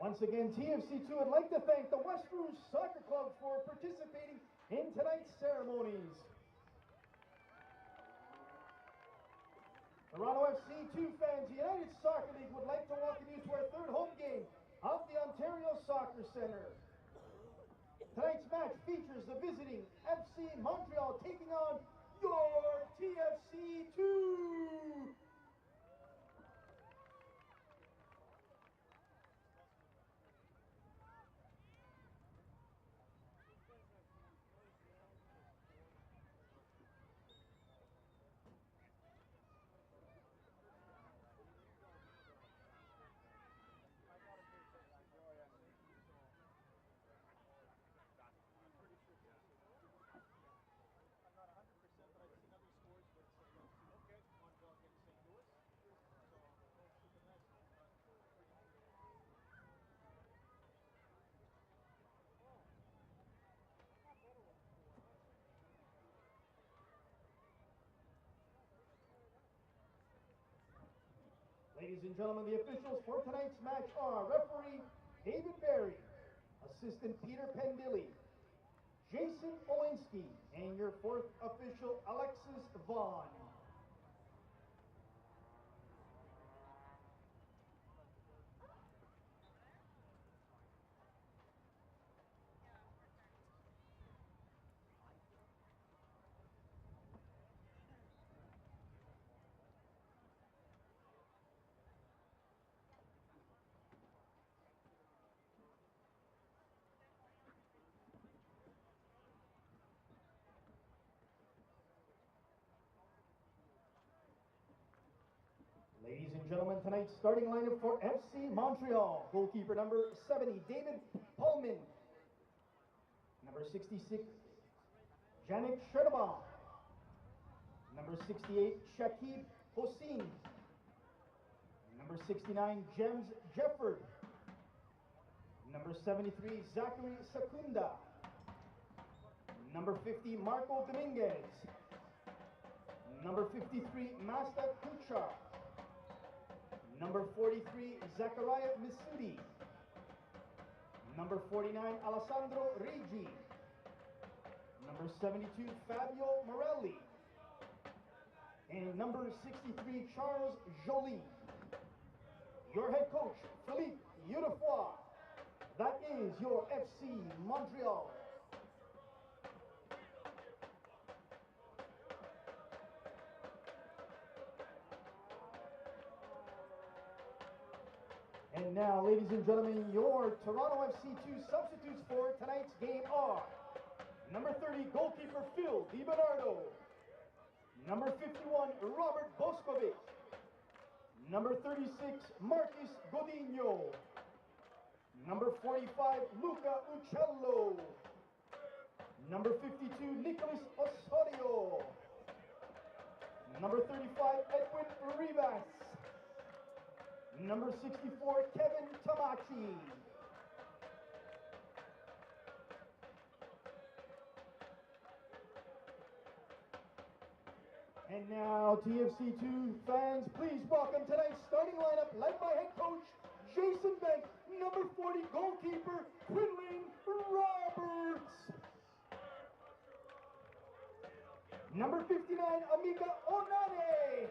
Once again, TFC2 would like to thank the West Rouge Soccer Club for participating in tonight's ceremonies. Toronto FC2 fans, the United Soccer League would like to welcome you to our third home game of the Ontario Soccer Centre. Tonight's match features the visiting FC Montreal taking on your TFC2. Ladies and gentlemen, the officials for tonight's match are referee David Berry, assistant Peter Pendilli, Jason Olinsky, and your fourth official Alexis Vaughn. Ladies and gentlemen, tonight's starting lineup for FC Montreal. Goalkeeper number 70, David Pullman. Number 66, Janik Sherdaba. Number 68, Shakib Hossein. Number 69, James Jefford. Number 73, Zachary Sakunda. Number 50, Marco Dominguez. Number 53, Masta Kuchar. Number 43, Zachariah Misudi. Number 49, Alessandro Rigi. Number 72, Fabio Morelli. And number 63, Charles Joly. Your head coach, Philippe Udefoy. That is your FC Montreal. And now, ladies and gentlemen, your Toronto FC2 substitutes for tonight's game are number 30, goalkeeper Phil DiBernardo. Number 51, Robert Boskovic. Number 36, Marcus Godinho. Number 45, Luca Uccello. Number 52, Nicholas Osorio. Number 35, Edwin Rivas. Number 64, Kevin Tamachi. And now, TFC2 fans, please welcome tonight's starting lineup, led by head coach Jason Beck, number 40, goalkeeper Quinlan Roberts. Number 59, Amika Onane.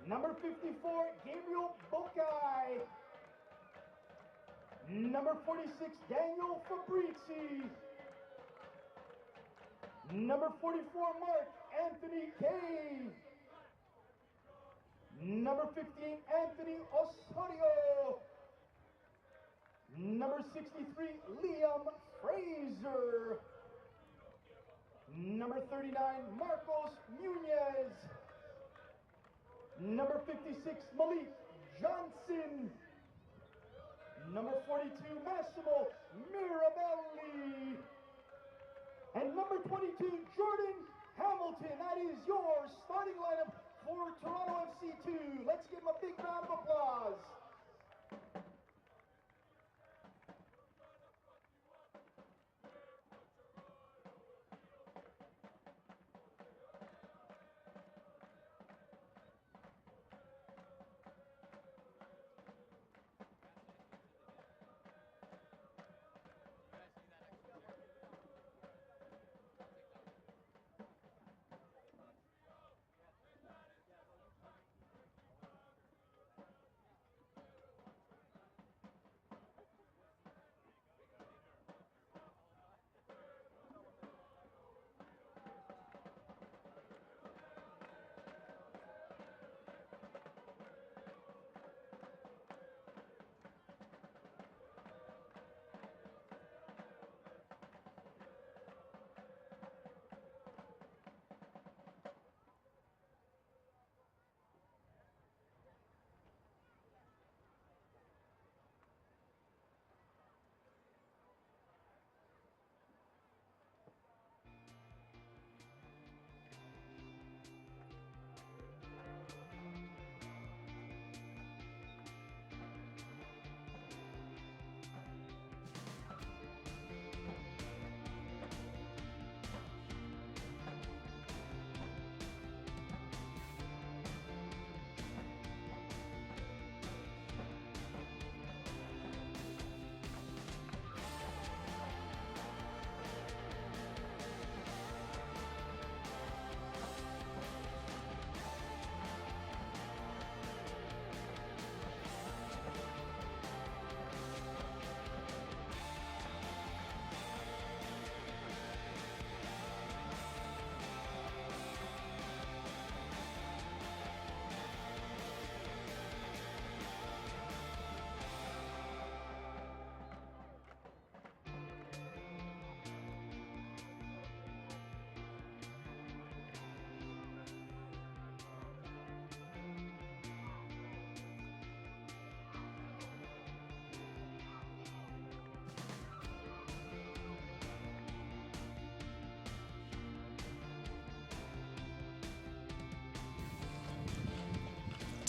Number 54, Gabriel Bokai. Number 46, Daniel Fabrizi. Number 44, Mark Anthony Kay. Number 15, Anthony Osorio. Number 63, Liam Fraser. Number 39, Marcos Nunez. Number 56, Malik Johnson. Number 42, Massimo Mirabelli. And number 22, Jordan Hamilton. That is your starting lineup for Toronto FC2. Let's give them a big round of applause.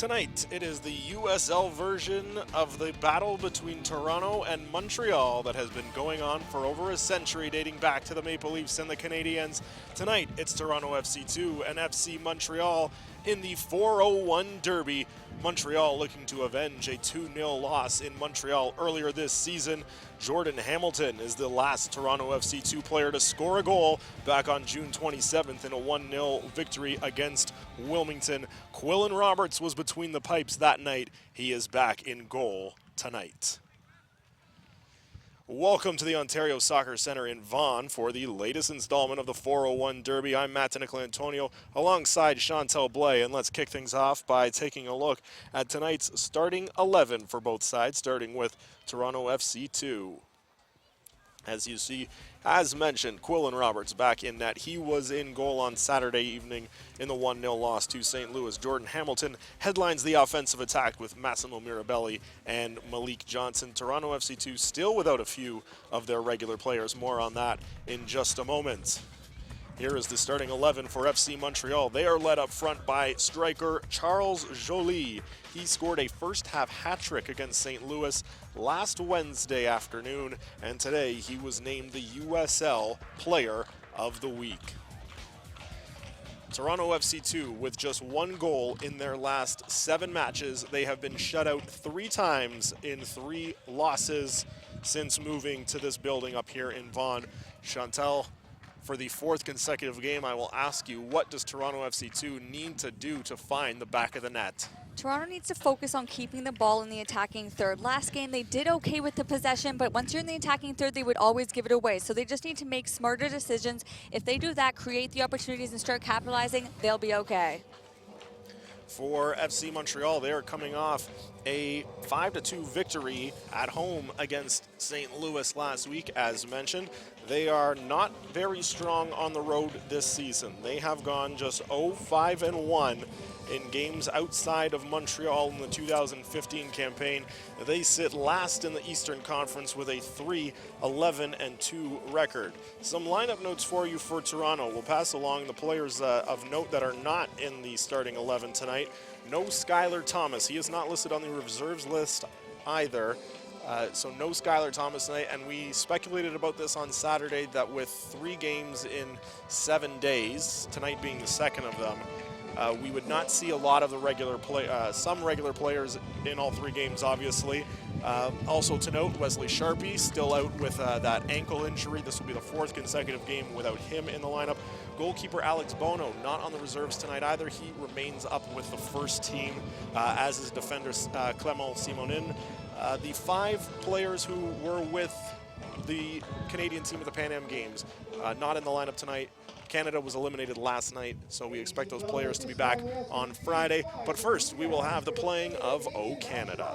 Tonight, it is the USL version of the battle between Toronto and Montreal that has been going on for over a century, dating back to the Maple Leafs and the Canadiens. Tonight, it's Toronto FC 2 and FC Montreal in the 401 Derby. Montreal looking to avenge a 2-0 loss in Montreal earlier this season. Jordan Hamilton is the last Toronto FC 2 player to score a goal back on June 27th in a 1-0 victory against Wilmington. Quillen Roberts was between the pipes that night. He is back in goal tonight. Welcome to the Ontario Soccer Centre in Vaughan for the latest installment of the 401 Derby. I'm Matt Nicolantonio alongside Chantel Blais, and let's kick things off by taking a look at tonight's starting 11 for both sides, starting with Toronto FC 2. As you see, as mentioned, Quillen Roberts back in net. He was in goal on Saturday evening in the 1-0 loss to St. Louis. Jordan Hamilton headlines the offensive attack with Massimo Mirabelli and Malik Johnson. Toronto FC 2 still without a few of their regular players. More on that in just a moment. Here is the starting 11 for FC Montreal. They are led up front by striker Charles Joly. He scored a first-half hat-trick against St. Louis last Wednesday afternoon, and today he was named the USL Player of the Week. Toronto FC 2 with just one goal in their last 7 matches. They have been shut out 3 times in 3 losses since moving to this building up here in Vaughan. Chantel, for the 4th consecutive game, I will ask you, what does Toronto FC 2 need to do to find the back of the net? Toronto needs to focus on keeping the ball in the attacking third. Last game, they did okay with the possession, but once you're in the attacking third, they would always give it away. So they just need to make smarter decisions. If they do that, create the opportunities and start capitalizing, they'll be okay. For FC Montreal, they are coming off a 5-2 victory at home against St. Louis last week, as mentioned. They are not very strong on the road this season. They have gone just 0-5-1 in games outside of Montreal in the 2015 campaign. They sit last in the Eastern Conference with a 3-11-2 record. Some lineup notes for you for Toronto. We'll pass along the players of note that are not in the starting 11 tonight. No Skylar Thomas. He is not listed on the reserves list either. So no Skylar Thomas tonight, and we speculated about this on Saturday that with 3 games in 7 days, tonight being the second of them, we would not see a lot of the regular some regular players in all 3 games, obviously. Also to note, Wesley Sharpie still out with that ankle injury. This will be the 4th consecutive game without him in the lineup. Goalkeeper Alex Bono not on the reserves tonight either. He remains up with the first team, as is defender Clément Simonin. The 5 players who were with the Canadian team at the Pan Am Games not in the lineup tonight. Canada was eliminated last night, so we expect those players to be back on Friday. But first, we will have the playing of O Canada.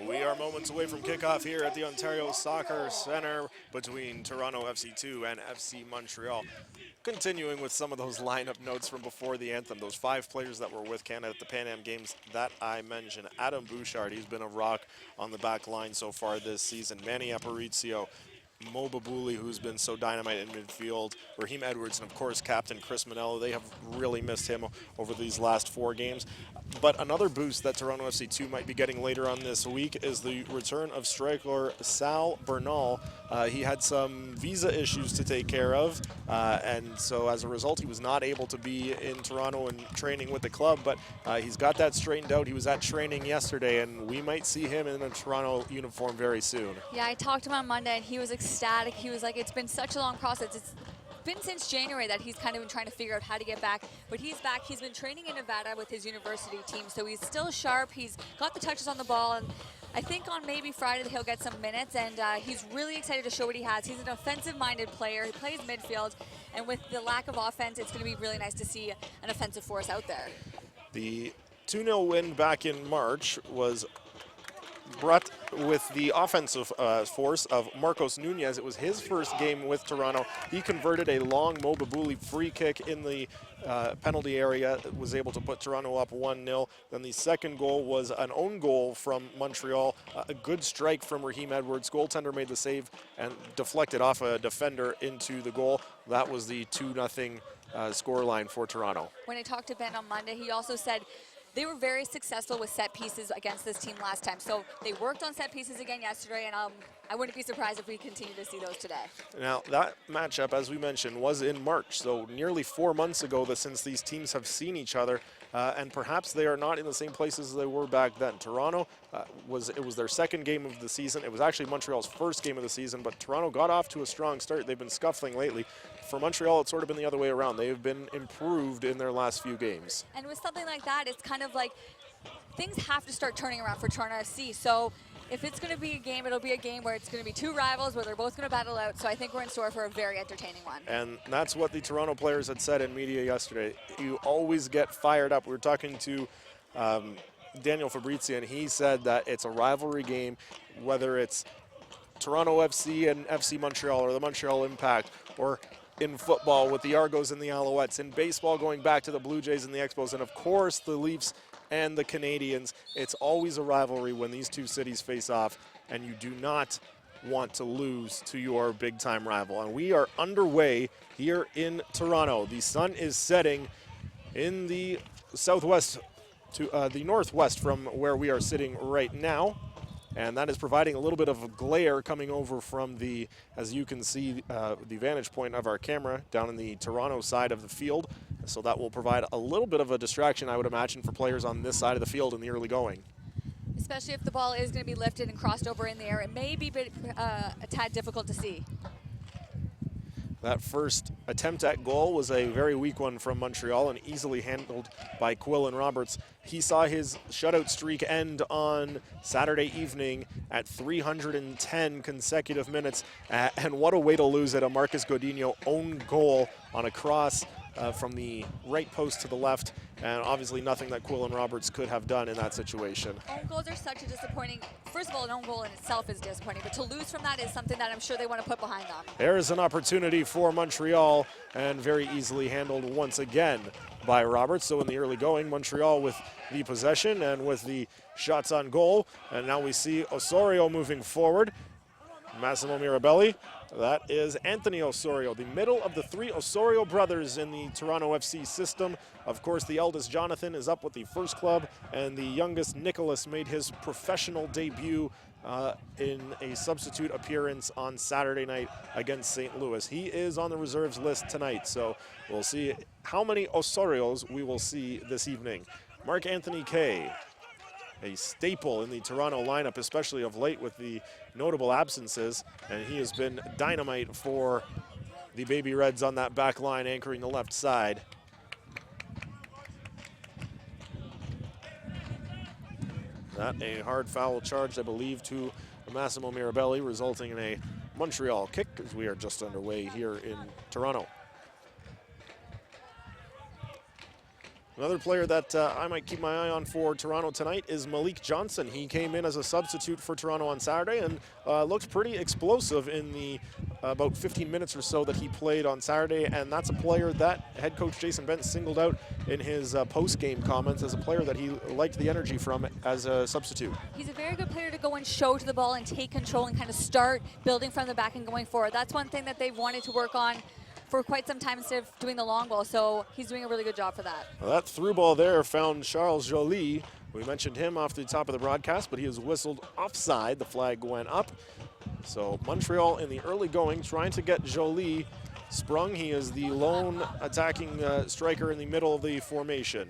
We are moments away from kickoff here at the Ontario Soccer Centre between Toronto FC 2 and FC Montreal. continuing with some of those lineup notes from before the anthem, those 5 players that were with Canada at the Pan Am Games that I mentioned. Adam Bouchard, he's been a rock on the back line so far this season. Manny Aparicio, Mo Babuli, who's been so dynamite in midfield, Raheem Edwards, and of course captain Chris Manello. They have really missed him over these last 4 games. But another boost that Toronto FC2 might be getting later on this week is the return of striker Sal Bernal. He had some visa issues to take care of, and so as a result, he was not able to be in Toronto and training with the club, but he's got that straightened out. He was at training yesterday, and we might see him in a Toronto uniform very soon. Yeah, I talked to him on Monday, and he was ecstatic. He was like, it's been such a long process. It's been since January that he's kind of been trying to figure out how to get back, but he's back. He's been training in Nevada with his university team, so he's still sharp. He's got the touches on the ball, and I think on maybe Friday he'll get some minutes, and he's really excited to show what he has. He's an offensive-minded player. He plays midfield, and with the lack of offense, it's going to be really nice to see an offensive force out there. The 2-0 win back in March was brought with the offensive force of Marcos Nunez. It was his first game with Toronto. He converted a long Mo Babuli free kick in the penalty area, was able to put Toronto up 1-0. Then the second goal was an own goal from Montreal. A good strike from Raheem Edwards. Goaltender made the save and deflected off a defender into the goal. That was the 2-0 scoreline for Toronto. When I talked to Ben on Monday, he also said they were very successful with set pieces against this team last time. So they worked on set pieces again yesterday, and I wouldn't be surprised if we continue to see those today. Now, that matchup, as we mentioned, was in March, so nearly 4 months ago since these teams have seen each other, and perhaps they are not in the same places as they were back then. Toronto, it was their second game of the season. It was actually Montreal's first game of the season, but Toronto got off to a strong start. They've been scuffling lately. For Montreal, it's sort of been the other way around. They've been improved in their last few games. And with something like that, it's kind of like things have to start turning around for Toronto FC. So if it's going to be a game, it'll be a game where it's going to be 2 rivals, where they're both going to battle out. So I think we're in store for a very entertaining one. And that's what the Toronto players had said in media yesterday. You always get fired up. We were talking to Daniel Fabrizio, and he said that it's a rivalry game, whether it's Toronto FC and FC Montreal, or the Montreal Impact, or in football with the Argos and the Alouettes, in baseball going back to the Blue Jays and the Expos, and of course the Leafs and the Canadians. It's always a rivalry when these two cities face off, and you do not want to lose to your big-time rival. And we are underway here in Toronto. The sun is setting in the southwest to the northwest from where we are sitting right now. And that is providing a little bit of a glare coming over from the, as you can see, the vantage point of our camera down in the Toronto side of the field. So that will provide a little bit of a distraction, I would imagine, for players on this side of the field in the early going. Especially if the ball is going to be lifted and crossed over in the air. It may be a tad difficult to see. That first attempt at goal was a very weak one from Montreal and easily handled by Quillen Roberts. He saw his shutout streak end on Saturday evening at 310 consecutive minutes. And what a way to lose it. A Marcus Godinho own goal on a cross from the right post to the left. And obviously nothing that Quillen Roberts could have done in that situation. Own goals are such a disappointing, first of all, an own goal in itself is disappointing, but to lose from that is something that I'm sure they want to put behind them. There is an opportunity for Montreal, and very easily handled once again by Roberts. So in the early going, Montreal with the possession and with the shots on goal. And now we see Osorio moving forward. Massimo Mirabelli. That is Anthony Osorio, the middle of the 3 Osorio brothers in the Toronto FC system. Of course, the eldest, Jonathan, is up with the first club, and the youngest, Nicholas, made his professional debut in a substitute appearance on Saturday night against St. Louis. He is on the reserves list tonight, so we'll see how many Osorios we will see this evening. Mark Anthony Kay, a staple in the Toronto lineup, especially of late with the notable absences, and he has been dynamite for the Baby Reds on that back line, anchoring the left side. That a hard foul charged, I believe, to Massimo Mirabelli, resulting in a Montreal kick as we are just underway here in Toronto. Another player that I might keep my eye on for Toronto tonight is Malik Johnson. He came in as a substitute for Toronto on Saturday and looked pretty explosive in the about 15 minutes or so that he played on Saturday, and that's a player that head coach Jason Bent singled out in his post-game comments as a player that he liked the energy from as a substitute. He's a very good player to go and show to the ball and take control and kind of start building from the back and going forward. That's one thing that they've wanted to work on for quite some time instead of doing the long ball, so he's doing a really good job for that. Well, that through ball there found Charles Joly. We mentioned him off the top of the broadcast, but he was whistled offside. The flag went up. So Montreal in the early going, trying to get Joly sprung. He is the lone attacking striker in the middle of the formation.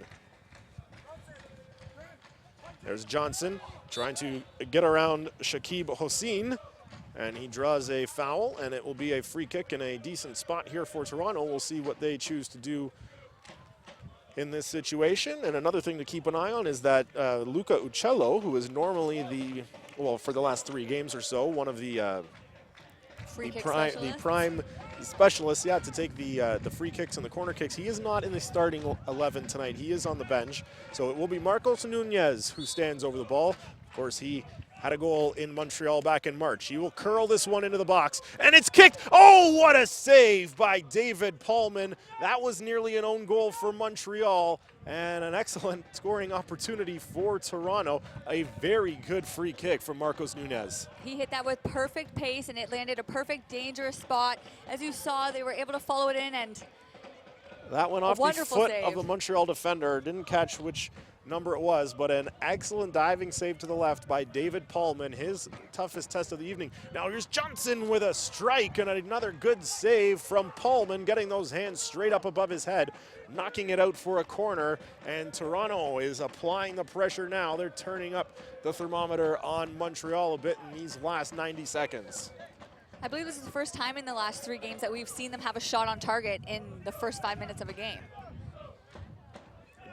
There's Johnson trying to get around Shakib Hossein, and he draws a foul, and it will be a free kick in a decent spot here for Toronto. We'll see what they choose to do in this situation. And another thing to keep an eye on is that Luca Uccello, who is normally for the last 3 games or so, one of the prime specialists, to take the free kicks and the corner kicks. He is not in the starting 11 tonight. He is on the bench. So it will be Marcos Nunez who stands over the ball. Of course, he had a goal in Montreal back in March. He will curl this one into the box, and it's kicked. Oh, what a save by David Paulman. That was nearly an own goal for Montreal, and an excellent scoring opportunity for Toronto. A very good free kick from Marcos Nunez. He hit that with perfect pace, and it landed a perfect, dangerous spot. As you saw, they were able to follow it in, and that went off the foot save of the Montreal defender. Didn't catch which number it was, but an excellent diving save to the left by David Paulman, his toughest test of the evening. Now here's Johnson with a strike, and another good save from Paulman, getting those hands straight up above his head, knocking it out for a corner, and Toronto is applying the pressure now. They're turning up the thermometer on Montreal a bit in these last 90 seconds. I believe this is the first time in the last 3 games that we've seen them have a shot on target in the first 5 minutes of a game.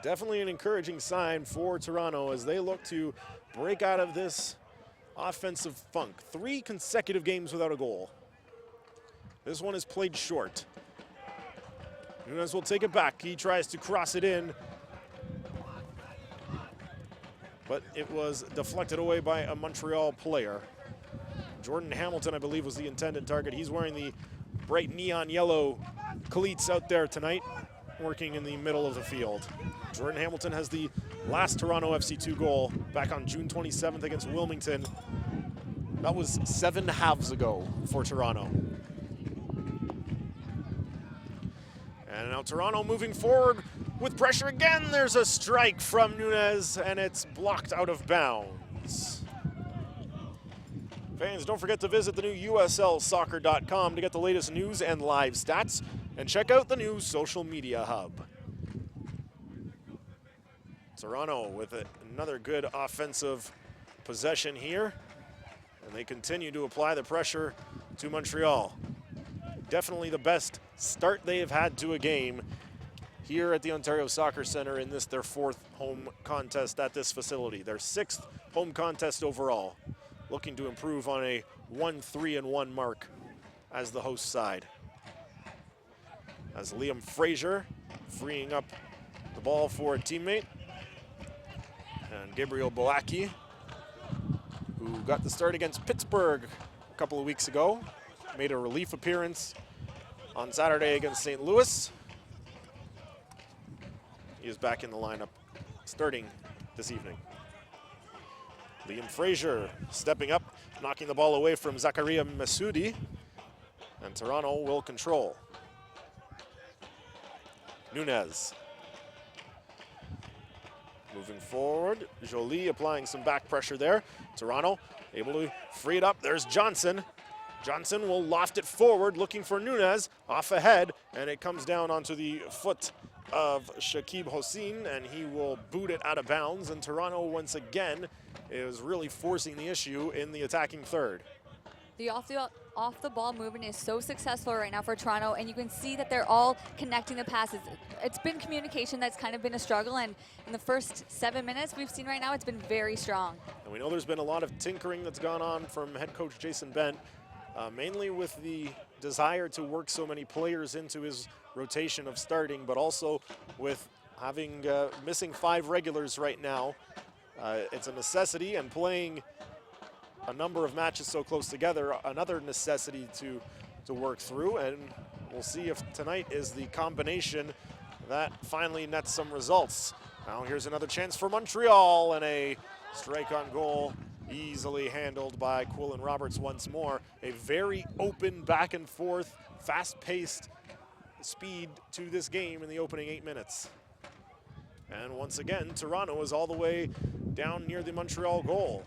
Definitely an encouraging sign for Toronto as they look to break out of this offensive funk. 3 consecutive games without a goal. This one is played short. Nunez will take it back. He tries to cross it in, but it was deflected away by a Montreal player. Jordan Hamilton, I believe, was the intended target. He's wearing the bright neon yellow cleats out there tonight, working in the middle of the field. Jordan Hamilton has the last Toronto FC2 goal back on June 27th against Wilmington. That was 7 halves ago for Toronto. And now Toronto moving forward with pressure again. There's a strike from Nunez, and it's blocked out of bounds. Fans, don't forget to visit the new USLsoccer.com to get the latest news and live stats, and check out the new social media hub. Toronto with another good offensive possession here, and they continue to apply the pressure to Montreal. Definitely the best start they have had to a game here at the Ontario Soccer Centre in their 4th home contest at this facility. Their 6th home contest overall, looking to improve on a 1-3-1 mark as the host side. As Liam Fraser freeing up the ball for a teammate. And Gabriel Boaki, who got the start against Pittsburgh a couple of weeks ago, made a relief appearance on Saturday against St. Louis. He is back in the lineup starting this evening. Liam Fraser stepping up, knocking the ball away from Zakaria Masudi, and Toronto will control. Nunez moving forward. Joly applying some back pressure there. Toronto able to free it up. There's Johnson. Johnson will loft it forward, looking for Nunez, off ahead, and it comes down onto the foot of Shakib Hossein, and he will boot it out of bounds, and Toronto once again is really forcing the issue in the attacking third. The off-the-ball movement is so successful right now for Toronto, and you can see that they're all connecting the passes. It's been communication that's kind of been a struggle, and in the first 7 minutes we've seen right now, it's been very strong. And we know there's been a lot of tinkering that's gone on from head coach Jason Bent, mainly with the desire to work so many players into his rotation of starting, but also with having missing 5 regulars right now. It's a necessity, and playing a number of matches so close together, another necessity to to work through, and we'll see if tonight is the combination that finally nets some results. Now here's another chance for Montreal, and a strike on goal, easily handled by Quillen Roberts once more. A very open back and forth, fast-paced speed to this game in the opening 8 minutes. And once again, Toronto is all the way down near the Montreal goal.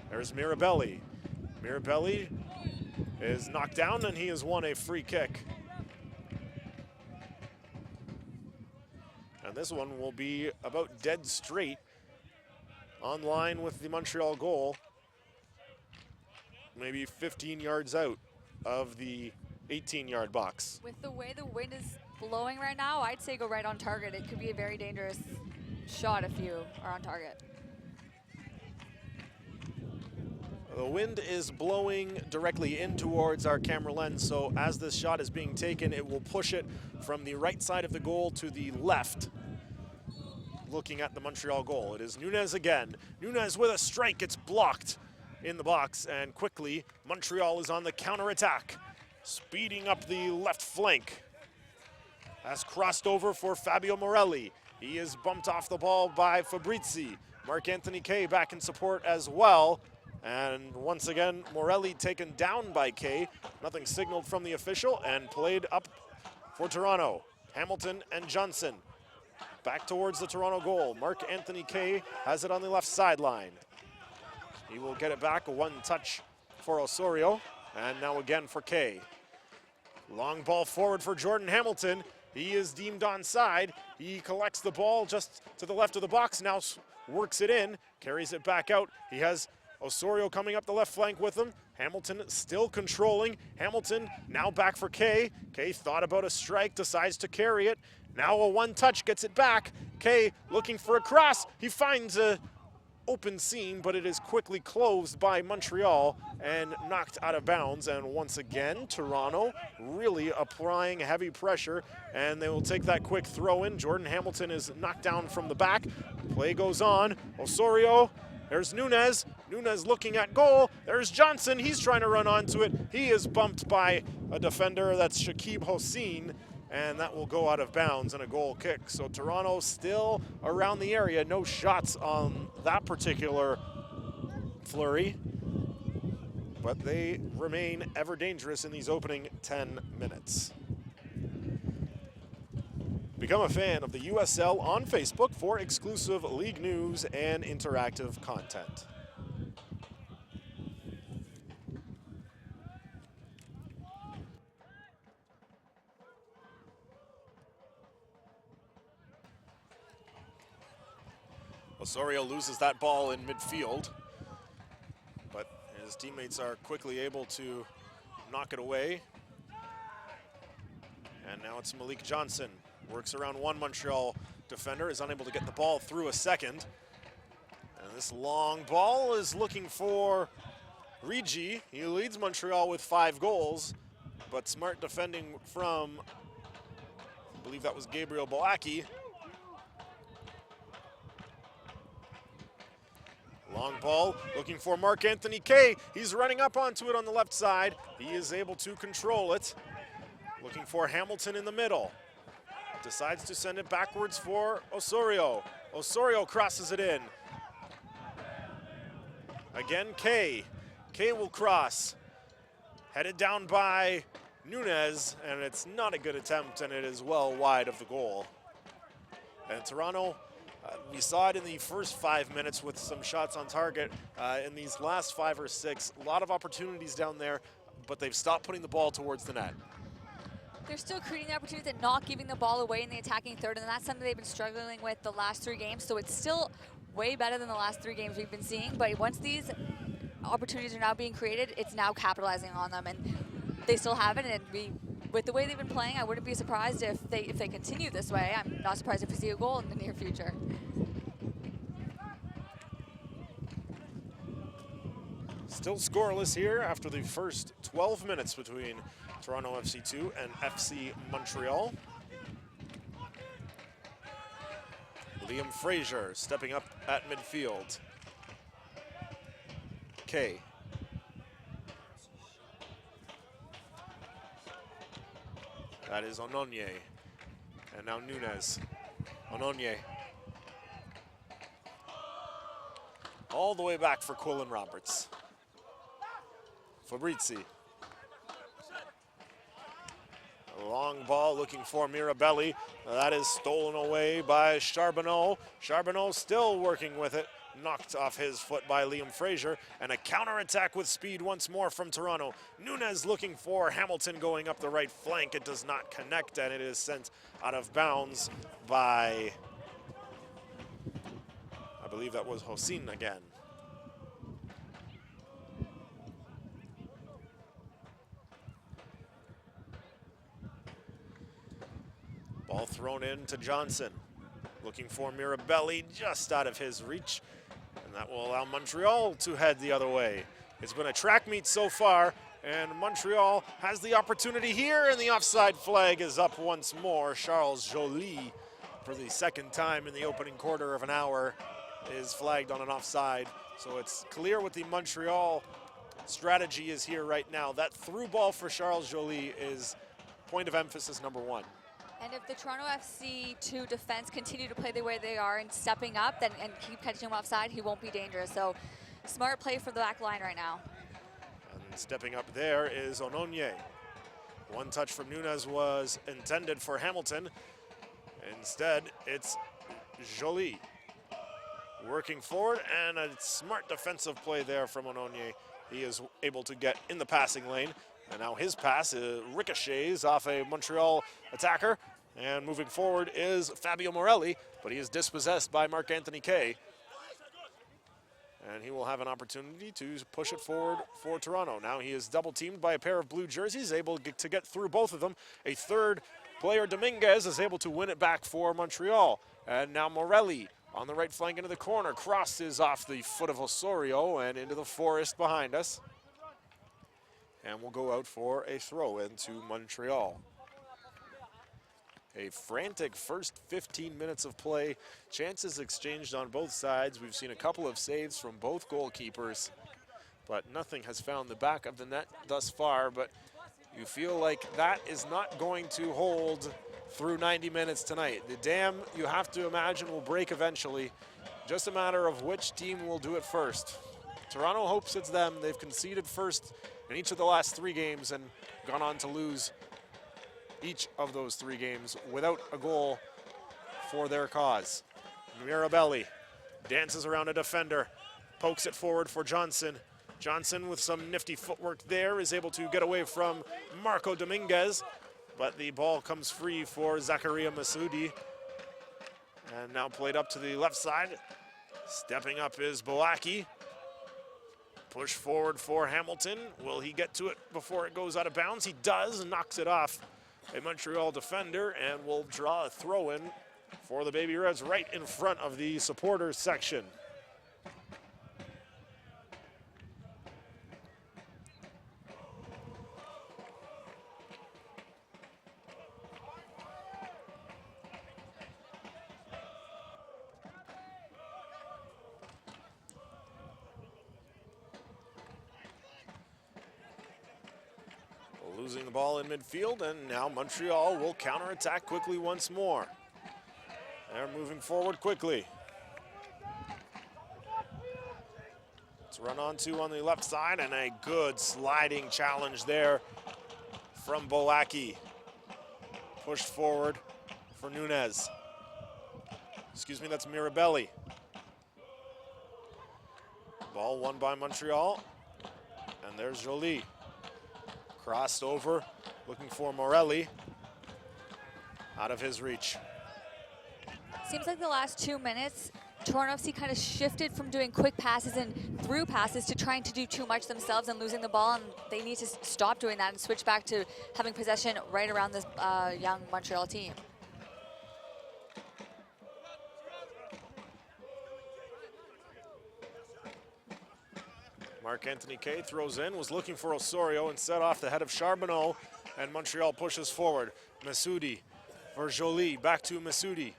There's Mirabelli. Mirabelli is knocked down, and he has won a free kick. And this one will be about dead straight on line with the Montreal goal, maybe 15 yards out of the 18-yard box. With the way the wind is blowing right now, I'd say go right on target. It could be a very dangerous shot if you are on target. The wind is blowing directly in towards our camera lens, so as this shot is being taken, it will push it from the right side of the goal to the left, looking at the Montreal goal. It is Nunez again. Nunez with a strike, it's blocked in the box, and quickly Montreal is on the counterattack, speeding up the left flank. Has crossed over for Fabio Morelli. He is bumped off the ball by Fabrizi. Marc-Anthony Kay back in support as well. And once again, Morelli taken down by Kay. Nothing signaled from the official, and played up for Toronto. Hamilton and Johnson back towards the Toronto goal. Marc-Anthony Kay has it on the left sideline. He will get it back, one touch for Osorio, and now again for Kay. Long ball forward for Jordan Hamilton. He is deemed onside. He collects the ball just to the left of the box, now works it in, carries it back out. He has Osorio coming up the left flank with him. Hamilton still controlling. Hamilton now back for Kay. Kay thought about a strike, decides to carry it. Now a one touch, gets it back. Kay looking for a cross. He finds a open seam, but it is quickly closed by Montreal and knocked out of bounds. And once again, Toronto really applying heavy pressure, and they will take that quick throw in. Jordan Hamilton is knocked down from the back. Play goes on. Osorio. There's Nunez. Nunez looking at goal. There's Johnson. He's trying to run onto it. He is bumped by a defender. That's Shakib Hossein, and that will go out of bounds and a goal kick. So Toronto still around the area. No shots on that particular flurry, but they remain ever dangerous in these opening 10 minutes. Become a fan of the USL on Facebook for exclusive league news and interactive content. Osorio loses that ball in midfield, but his teammates are quickly able to knock it away. And now it's Malik Johnson. Works around one Montreal defender, is unable to get the ball through a second. And this long ball is looking for Rigi. He leads Montreal with 5 goals, but smart defending from, I believe that was Gabriel Boaki. Long ball, looking for Marc-Anthony Kay. He's running up onto it on the left side. He is able to control it. Looking for Hamilton in the middle. Decides to send it backwards for Osorio. Osorio crosses it in. Again, Kay. Kay will cross. Headed down by Nunez, and it's not a good attempt, and it is well wide of the goal. And Toronto, we saw it in the first 5 minutes with some shots on target. In these last 5 or 6, a lot of opportunities down there, but they've stopped putting the ball towards the net. They're still creating the opportunities and not giving the ball away in the attacking third, and that's something they've been struggling with the last 3 games. So it's still way better than the last 3 games we've been seeing, but once these opportunities are now being created, it's now capitalizing on them, and they still have it. And with the way they've been playing, I wouldn't be surprised if they continue this way. I'm not surprised if we see a goal in the near future. Still scoreless here after the first 12 minutes between Toronto FC2 and FC Montreal. Liam Fraser stepping up at midfield. Kay That is Ononye. And now Nunez. Ononye. All the way back for Quillen Roberts. Fabrizi. A long ball looking for Mirabelli. That is stolen away by Charbonneau. Charbonneau still working with it. Knocked off his foot by Liam Fraser. And a counterattack with speed once more from Toronto. Nunez looking for Hamilton going up the right flank. It does not connect, and it is sent out of bounds by, I believe that was Hosin again. Ball thrown in to Johnson. Looking for Mirabelli, just out of his reach. And that will allow Montreal to head the other way. It's been a track meet so far, and Montreal has the opportunity here, and the offside flag is up once more. Charles Joly, for the second time in the opening quarter of an hour, is flagged on an offside. So it's clear what the Montreal strategy is here right now. That through ball for Charles Joly is point of emphasis number one. And if the Toronto FC2 defense continue to play the way they are and stepping up and keep catching him offside, he won't be dangerous. So smart play for the back line right now. And stepping up there is Ononye. One touch from Nunez was intended for Hamilton. Instead, it's Joly working forward, and a smart defensive play there from Ononye. He is able to get in the passing lane. And now his pass ricochets off a Montreal attacker. And moving forward is Fabio Morelli, but he is dispossessed by Marc-Anthony Kaye. And he will have an opportunity to push it forward for Toronto. Now he is double teamed by a pair of blue jerseys, able to get through both of them. A third player, Dominguez, is able to win it back for Montreal. And now Morelli on the right flank into the corner. Crosses off the foot of Osorio and into the forest behind us. And we'll go out for a throw into Montreal. A frantic first 15 minutes of play. Chances exchanged on both sides. We've seen a couple of saves from both goalkeepers, but nothing has found the back of the net thus far. But you feel like that is not going to hold through 90 minutes tonight. The dam, you have to imagine, will break eventually. Just a matter of which team will do it first. Toronto hopes it's them. They've conceded first in each of the last 3 games and gone on to lose each of those 3 games without a goal for their cause. Mirabelli dances around a defender, pokes it forward for Johnson. Johnson, with some nifty footwork there, is able to get away from Marco Dominguez, but the ball comes free for Zakaria Masudi. And now played up to the left side. Stepping up is Boaki. Push forward for Hamilton. Will he get to it before it goes out of bounds? He does, knocks it off a Montreal defender, and will draw a throw-in for the Baby Reds right in front of the supporters section. Losing the ball in midfield, and now Montreal will counterattack quickly once more. They're moving forward quickly. It's run on to on the left side, and a good sliding challenge there from Boaki. Pushed forward for Nunez. Excuse me, that's Mirabelli. Ball won by Montreal, and there's Joly. Crossed over, looking for Morelli. Out of his reach. Seems like the last 2 minutes, Toronto FC kind of shifted from doing quick passes and through passes to trying to do too much themselves and losing the ball, and they need to stop doing that and switch back to having possession right around this young Montreal team. Marc-Anthony Kaye throws in, was looking for Osorio and set off the head of Charbonneau, and Montreal pushes forward. Masudi for Joly, back to Masudi.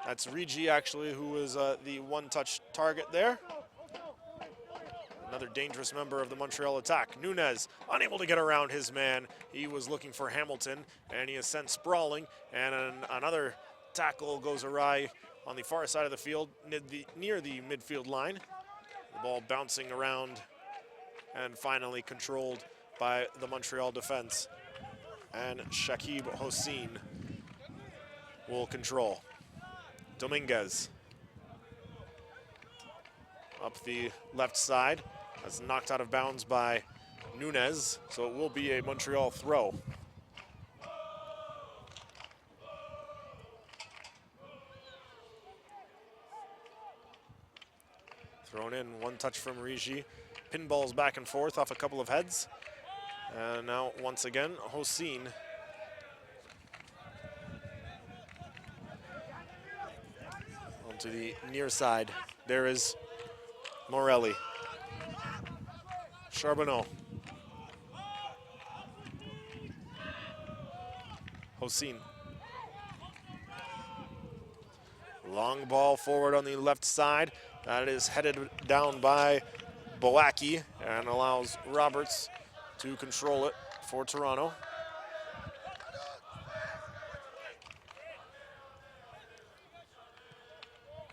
That's Rigi, actually, who is the one-touch target there. Another dangerous member of the Montreal attack. Nunez unable to get around his man. He was looking for Hamilton, and he is sent sprawling. And another tackle goes awry on the far side of the field, near the midfield line. The ball bouncing around and finally controlled by the Montreal defense. And Shakib Hossein will control. Dominguez up the left side. That's knocked out of bounds by Nunez, so it will be a Montreal throw. Thrown in, one touch from Rigi. Pinballs back and forth off a couple of heads. And now, once again, Hossein. Onto the near side. There is Morelli. Charbonneau. Hossein. Long ball forward on the left side. That is headed down by Boaki and allows Roberts to control it for Toronto.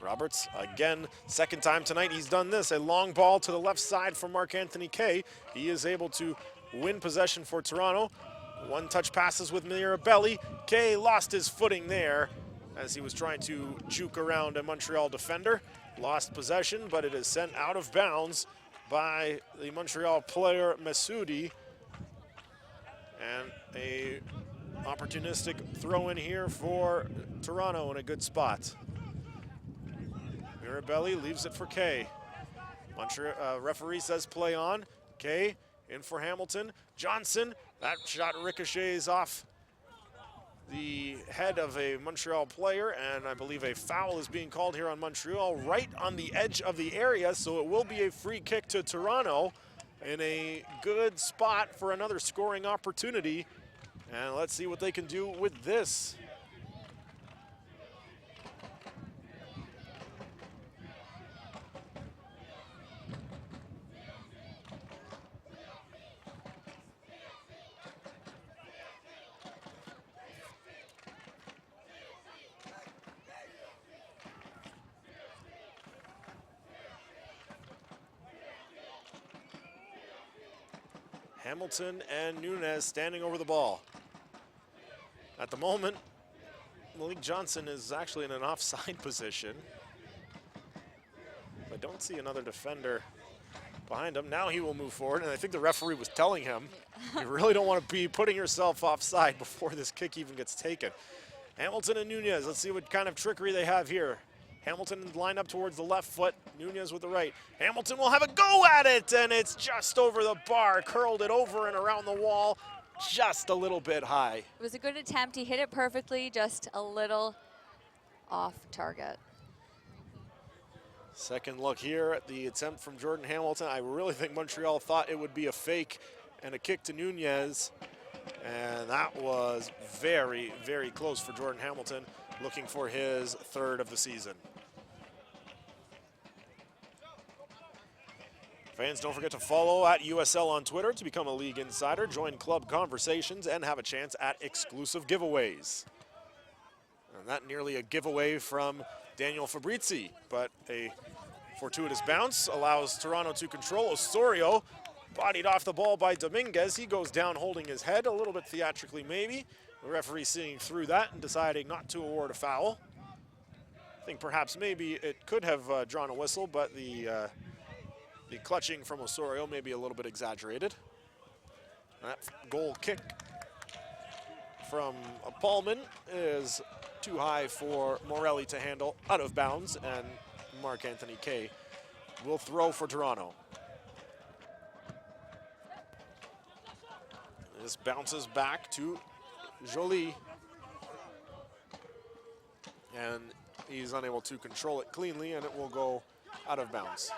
Roberts, again, second time tonight he's done this. A long ball to the left side for Marc-Anthony Kaye. He is able to win possession for Toronto. One touch passes with Mirabelli. Kaye lost his footing there as he was trying to juke around a Montreal defender. Lost possession, but it is sent out of bounds by the Montreal player Masudi. And a opportunistic throw in here for Toronto in a good spot. Mirabelli leaves it for Kaye. Referee says play on. Kaye in for Hamilton. Johnson, that shot ricochets off the head of a Montreal player, and I believe a foul is being called here on Montreal right on the edge of the area, so it will be a free kick to Toronto in a good spot for another scoring opportunity. And let's see what they can do with this. Hamilton and Nunez standing over the ball. At the moment, Malik Johnson is actually in an offside position. I don't see another defender behind him. Now he will move forward, and I think the referee was telling him, you really don't want to be putting yourself offside before this kick even gets taken. Hamilton and Nunez, let's see what kind of trickery they have here. Hamilton lined up towards the left foot, Nunez with the right. Hamilton will have a go at it, and it's just over the bar, curled it over and around the wall, just a little bit high. It was a good attempt. He hit it perfectly, just a little off target. Second look here at the attempt from Jordan Hamilton. I really think Montreal thought it would be a fake and a kick to Nunez, and that was very, very close for Jordan Hamilton, looking for his third of the season. Fans, don't forget to follow at USL on Twitter to become a league insider, join club conversations, and have a chance at exclusive giveaways. And that nearly a giveaway from Daniel Fabrizi, but a fortuitous bounce allows Toronto to control. Osorio bodied off the ball by Dominguez. He goes down holding his head, a little bit theatrically maybe. The referee seeing through that and deciding not to award a foul. I think perhaps maybe it could have drawn a whistle, but the clutching from Osorio may be a little bit exaggerated. That goal kick from Paulman is too high for Morelli to handle, out of bounds, and Marc-Anthony Kaye will throw for Toronto. This bounces back to Joly, and he's unable to control it cleanly, and it will go out of bounds.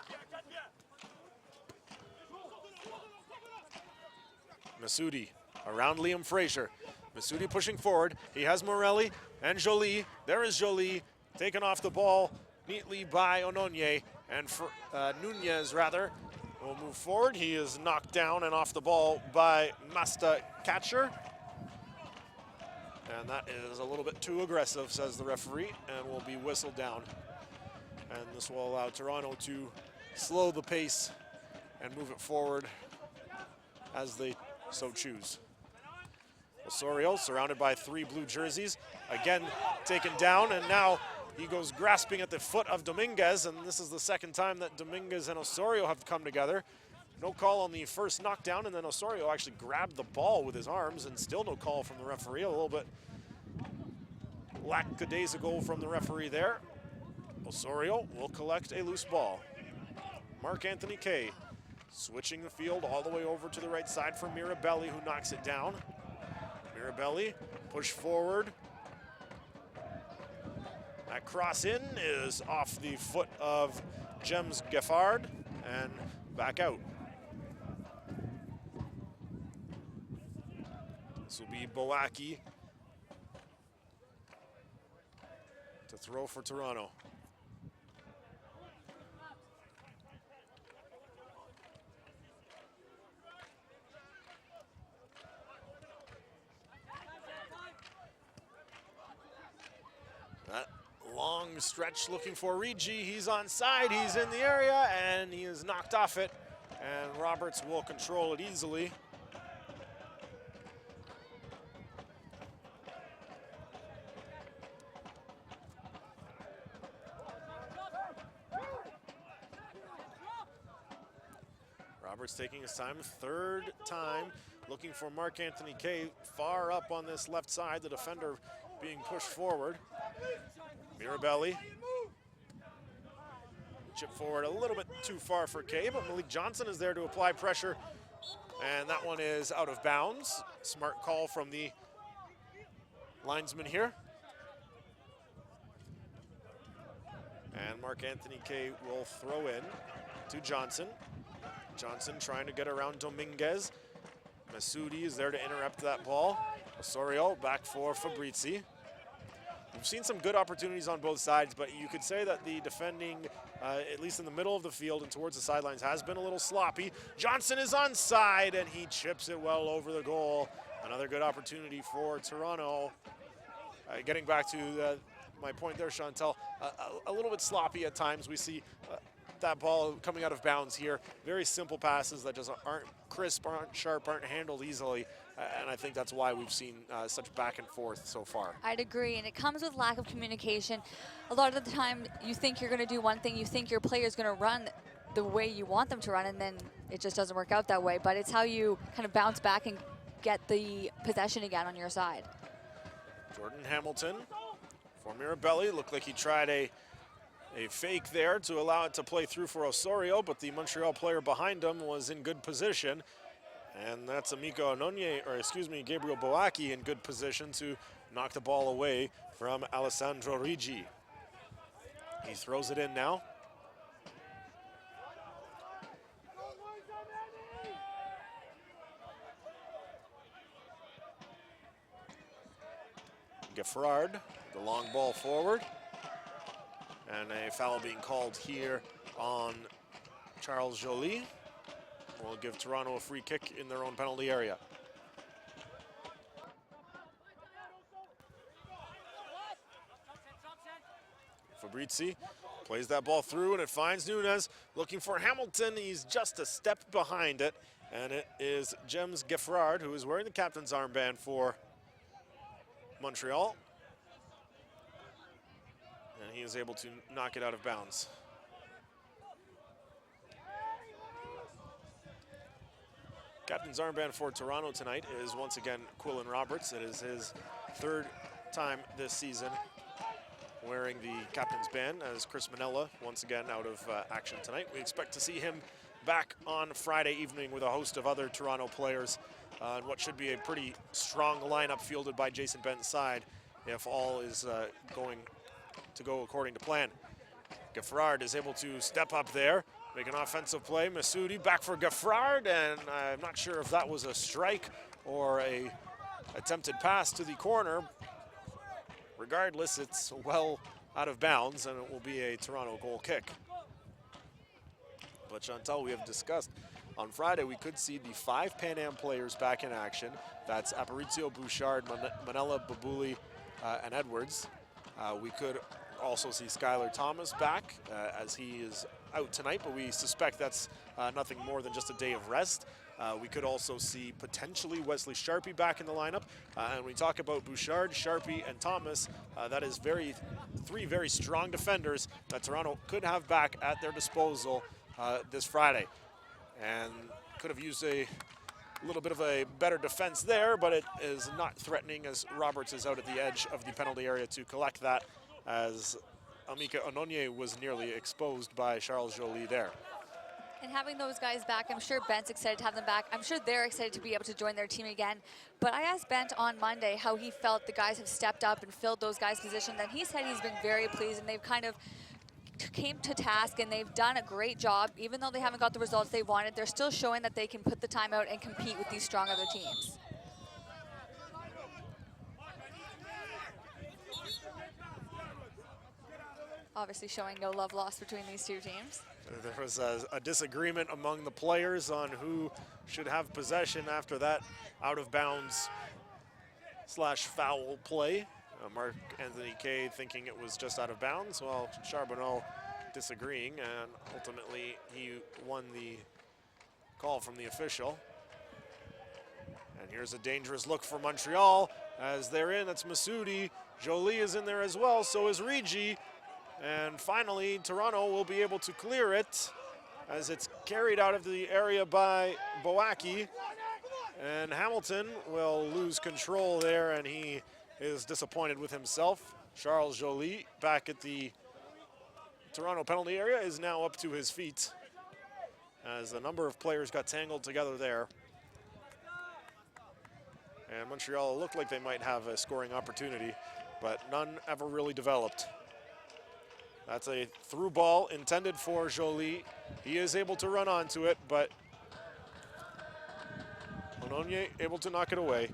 Masudi around Liam Fraser. Masudi pushing forward. He has Morelli and Joly. There is Joly, taken off the ball neatly by Ononye, and Nunez rather will move forward. He is knocked down and off the ball by Masta Catcher. And that is a little bit too aggressive, says the referee, and will be whistled down. And this will allow Toronto to slow the pace and move it forward as they so choose. Osorio surrounded by 3 blue jerseys, again taken down, and now he goes grasping at the foot of Dominguez, and this is the second time that Dominguez and Osorio have come together. No call on the first knockdown, and then Osorio actually grabbed the ball with his arms, and still no call from the referee. A little bit lackadaisical from the referee there. Osorio will collect a loose ball. Mark-Anthony Kay switching the field all the way over to the right side for Mirabelli, who knocks it down. Mirabelli push forward. That cross in is off the foot of James Geffard and back out. This will be Boaki to throw for Toronto. That long stretch looking for Rigi. He's onside, he's in the area, and he is knocked off it. And Roberts will control it easily. Roberts taking his time, third time, looking for Mark-Anthony Kay far up on this left side, the defender being pushed forward. Mirabelli. Chip forward a little bit too far for Kay, but Malik Johnson is there to apply pressure, and that one is out of bounds. Smart call from the linesman here. And Mark-Anthony Kay will throw in to Johnson. Johnson trying to get around Dominguez. Masudi is there to interrupt that ball. Osorio back for Fabrizi. We've seen some good opportunities on both sides, but you could say that the defending, at least in the middle of the field and towards the sidelines, has been a little sloppy. Johnson is onside, and he chips it well over the goal. Another good opportunity for Toronto. Getting back to my point there, Chantal, a little bit sloppy at times. We see that ball coming out of bounds here. Very simple passes that just aren't crisp, aren't sharp, aren't handled easily. And I think that's why we've seen such back and forth so far. I'd agree, and it comes with lack of communication. A lot of the time, you think you're going to do one thing, you think your player's going to run the way you want them to run, and then it just doesn't work out that way. But it's how you kind of bounce back and get the possession again on your side. Jordan Hamilton for Mirabelli. Looked like he tried a fake there to allow it to play through for Osorio, but the Montreal player behind him was in good position. And that's Gabriel Boaki in good position to knock the ball away from Alessandro Rigi. He throws it in now. Geffrard, the long ball forward. And a foul being called here on Charles Joly. Will give Toronto a free kick in their own penalty area. Fabrizi plays that ball through, and it finds Nunez looking for Hamilton. He's just a step behind it, and it is James Geffrard, who is wearing the captain's armband for Montreal. And he is able to knock it out of bounds. Captain's armband for Toronto tonight is once again Quillen Roberts. It is his third time this season wearing the captain's band, as Chris Manella once again out of action tonight. We expect to see him back on Friday evening with a host of other Toronto players and what should be a pretty strong lineup fielded by Jason Benton's side if all is going to go according to plan. Geffrard is able to step up there, make an offensive play. Masudi back for Geffrard, and I'm not sure if that was a strike or a attempted pass to the corner. Regardless, it's well out of bounds, and it will be a Toronto goal kick. But Chantal, we have discussed on Friday, we could see the 5 Pan Am players back in action. That's Aparicio, Bouchard, Manella, Babuli, and Edwards. We could also see Skylar Thomas back as he is out tonight, but we suspect that's nothing more than just a day of rest. We could also see potentially Wesley Sharpie back in the lineup. And when we talk about Bouchard, Sharpie, and Thomas, that is three very strong defenders that Toronto could have back at their disposal this Friday. And could have used a little bit of a better defense there, but it is not threatening as Roberts is out at the edge of the penalty area to collect that, as Amika Ononye was nearly exposed by Charles Joly there. And having those guys back, I'm sure Bent's excited to have them back. I'm sure they're excited to be able to join their team again. But I asked Bent on Monday how he felt the guys have stepped up and filled those guys' positions, and he said he's been very pleased, and they've kind of came to task, and they've done a great job. Even though they haven't got the results they wanted, they're still showing that they can put the time out and compete with these strong other teams. Obviously showing no love lost between these two teams. There was a disagreement among the players on who should have possession after that out-of-bounds / foul play. Mark Anthony Kay thinking it was just out of bounds, while Charbonneau disagreeing, and ultimately he won the call from the official. And here's a dangerous look for Montreal as they're in. That's Massoudi. Joly is in there as well, so is Rigi. And finally, Toronto will be able to clear it as it's carried out of the area by Boaki. And Hamilton will lose control there, and he is disappointed with himself. Charles Joly, back at the Toronto penalty area, is now up to his feet as a number of players got tangled together there. And Montreal looked like they might have a scoring opportunity, but none ever really developed. That's a through ball intended for Joly. He is able to run onto it, but Ononye able to knock it away.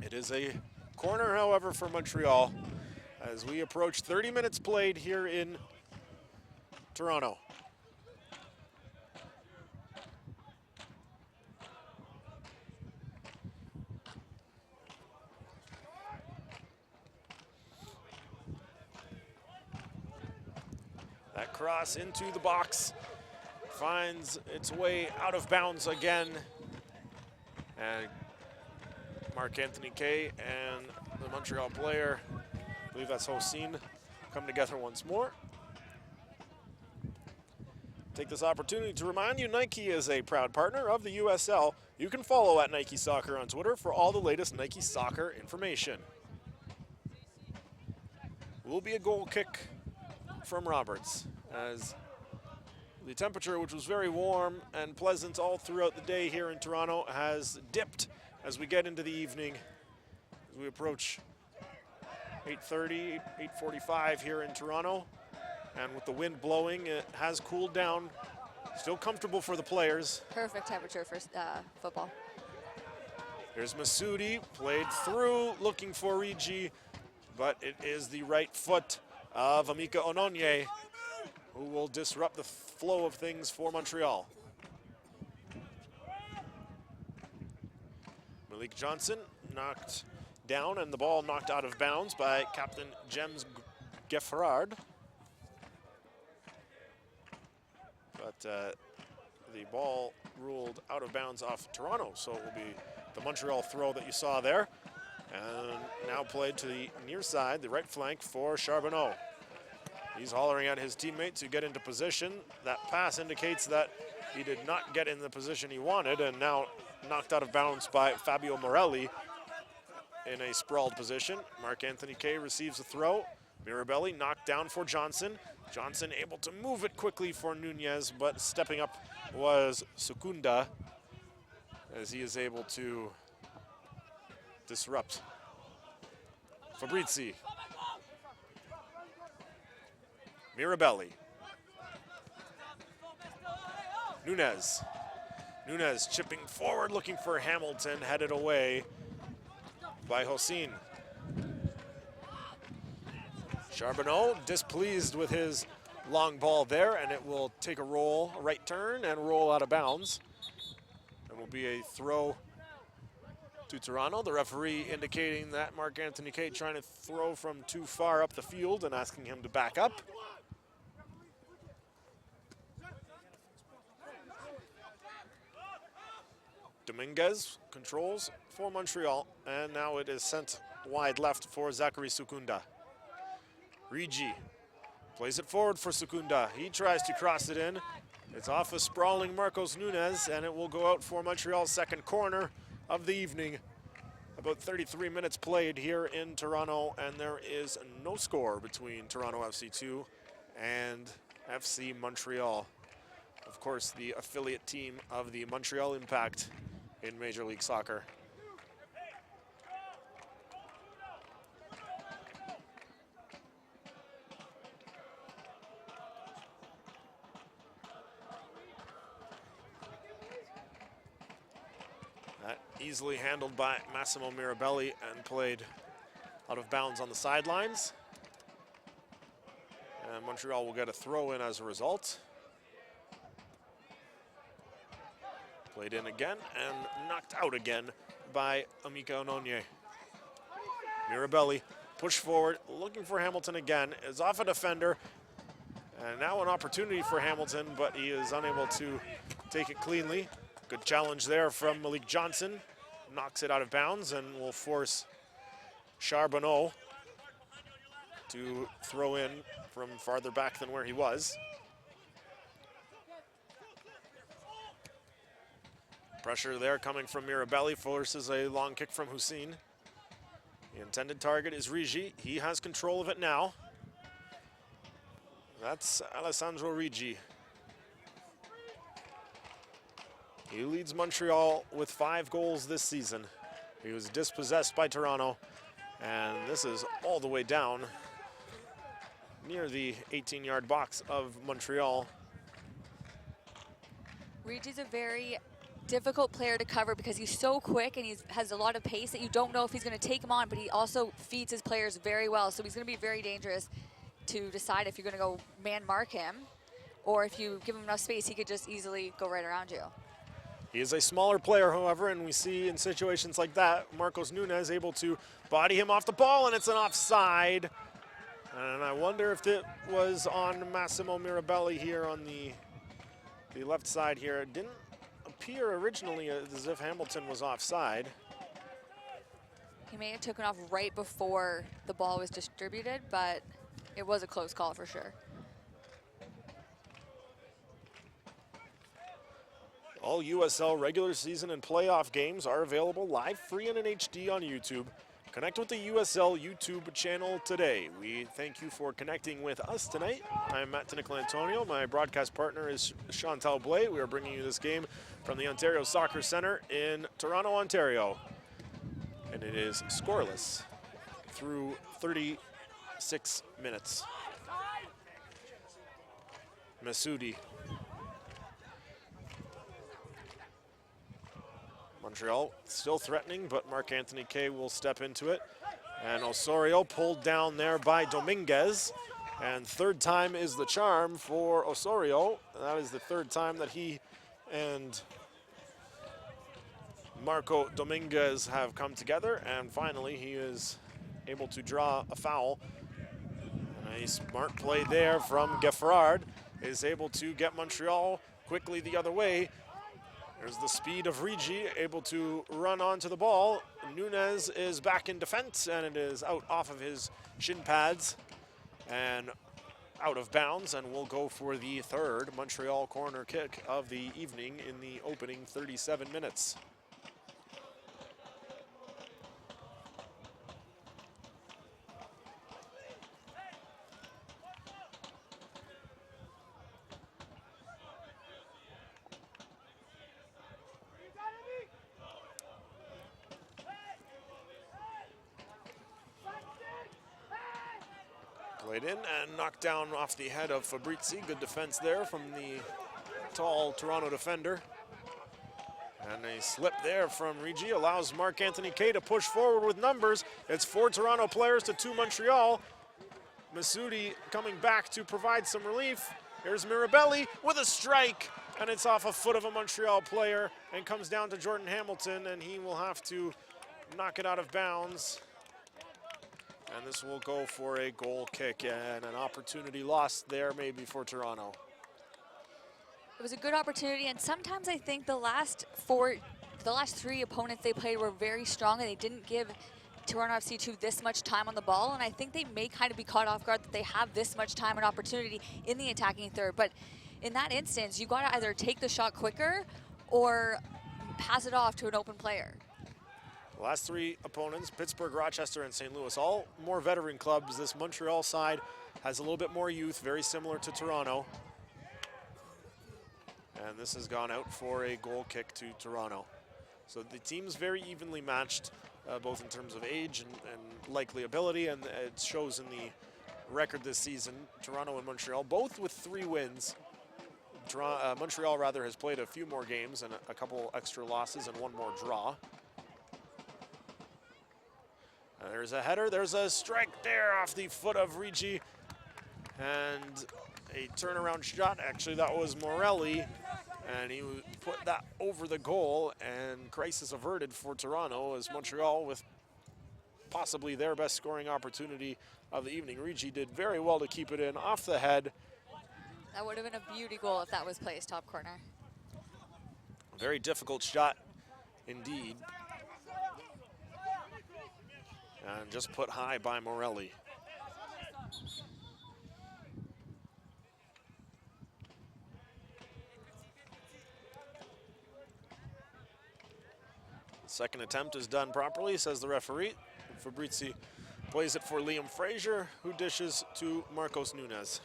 It is a corner, however, for Montreal as we approach 30 minutes played here in Toronto. That cross into the box finds its way out of bounds again. And Mark Anthony Kay and the Montreal player, I believe that's Hossein, come together once more. Take this opportunity to remind you Nike is a proud partner of the USL. You can follow at Nike Soccer on Twitter for all the latest Nike Soccer information. Will be a goal kick from Roberts as the temperature, which was very warm and pleasant all throughout the day here in Toronto, has dipped as we get into the evening. As we approach 8:30, 8:45 here in Toronto. And with the wind blowing, it has cooled down. Still comfortable for the players. Perfect temperature for football. There's Massoudi, played through, looking for Rigi, but it is the right foot of Amika Ononye who will disrupt the flow of things for Montreal. Malik Johnson knocked down and the ball knocked out of bounds by Captain James Geffrard. But the ball ruled out of bounds off Toronto, so it will be the Montreal throw that you saw there. And now played to the near side, the right flank for Charbonneau. He's hollering at his teammate to get into position. That pass indicates that he did not get in the position he wanted, and now knocked out of bounds by Fabio Morelli in a sprawled position. Mark Anthony Kay receives a throw. Mirabelli knocked down for Johnson. Johnson able to move it quickly for Nunez, but stepping up was Sukunda as he is able to disrupt Fabrizi. Mirabelli. Nunez. Nunez chipping forward, looking for Hamilton, headed away by Hossein. Charbonneau displeased with his long ball there, and it will take a roll, a right turn, and roll out of bounds. It will be a throw to Toronto. The referee indicating that Marc-Anthony Kaye trying to throw from too far up the field and asking him to back up. Dominguez controls for Montreal, and now it is sent wide left for Zachary Sukunda. Rigi plays it forward for Sukunda. He tries to cross it in. It's off a sprawling Marcos Nunez, and it will go out for Montreal's second corner of the evening. About 33 minutes played here in Toronto, and there is no score between Toronto FC2 and FC Montreal. Of course, the affiliate team of the Montreal Impact in Major League Soccer. That easily handled by Massimo Mirabelli and played out of bounds on the sidelines. And Montreal will get a throw in as a result. Played in again and knocked out again by Amika Ononye. Mirabelli push forward, looking for Hamilton again. Is off a defender. And now an opportunity for Hamilton, but he is unable to take it cleanly. Good challenge there from Malik Johnson. Knocks it out of bounds and will force Charbonneau to throw in from farther back than where he was. Pressure there coming from Mirabelli, forces a long kick from Hussein. The intended target is Rigi. He has control of it now. That's Alessandro Rigi. He leads Montreal with 5 goals this season. He was dispossessed by Toronto, and this is all the way down near the 18-yard box of Montreal. Rigi's a very difficult player to cover because he's so quick and he has a lot of pace that you don't know if he's going to take him on, but he also feeds his players very well, so he's going to be very dangerous to decide if you're going to go man mark him, or if you give him enough space, he could just easily go right around you. He is a smaller player, however, and we see in situations like that, Marcos Nunez able to body him off the ball, and it's an offside. And I wonder if it was on Massimo Mirabelli here on the left side here. It didn't appear originally as if Hamilton was offside. He may have taken off right before the ball was distributed, but it was a close call for sure. All USL regular season and playoff games are available live, free and in HD on YouTube. Connect with the USL YouTube channel today. We thank you for connecting with us tonight. I'm Matt Tinicolantonio. My broadcast partner is Chantal Blais. We are bringing you this game from the Ontario Soccer Centre in Toronto, Ontario. And it is scoreless through 36 minutes. Masudi. Montreal still threatening, but Marc-Anthony Kaye will step into it. And Osorio pulled down there by Dominguez. And third time is the charm for Osorio. That is the third time that he and Marco Dominguez have come together. And finally, he is able to draw a foul. A smart play there from Geffrard is able to get Montreal quickly the other way. There's the speed of Rigi, able to run onto the ball. Nunez is back in defense, and it is out off of his shin pads and out of bounds, and we'll go for the third Montreal corner kick of the evening in the opening 37 minutes. Played in and knocked down off the head of Fabrizi. Good defense there from the tall Toronto defender. And a slip there from Rigi allows Marc-Anthony Kaye to push forward with numbers. It's 4 Toronto players to 2 Montreal. Masudi coming back to provide some relief. Here's Mirabelli with a strike, and it's off a foot of a Montreal player and comes down to Jordan Hamilton, and he will have to knock it out of bounds. And this will go for a goal kick, and an opportunity lost there maybe for Toronto. It was a good opportunity, and sometimes I think the last three opponents they played were very strong, and they didn't give Toronto FC2 this much time on the ball, and I think they may kind of be caught off guard that they have this much time and opportunity in the attacking third. But in that instance, you got to either take the shot quicker or pass it off to an open player. The last three opponents, Pittsburgh, Rochester, and St. Louis, all more veteran clubs. This Montreal side has a little bit more youth, very similar to Toronto. And this has gone out for a goal kick to Toronto. So the team's very evenly matched, both in terms of age and likely ability, and it shows in the record this season. Toronto and Montreal, both with 3 wins. Montreal, rather, has played a few more games and a couple extra losses and 1 more draw. There's a header, there's a strike there off the foot of Ricci, and a turnaround shot. Actually, that was Morelli, and he put that over the goal, and crisis averted for Toronto as Montreal, with possibly their best scoring opportunity of the evening. Ricci did very well to keep it in off the head. That would have been a beauty goal if that was placed top corner. Very difficult shot indeed. And just put high by Morelli. Second attempt is done properly, says the referee. Fabrizi plays it for Liam Frazier, who dishes to Marcos Nunez.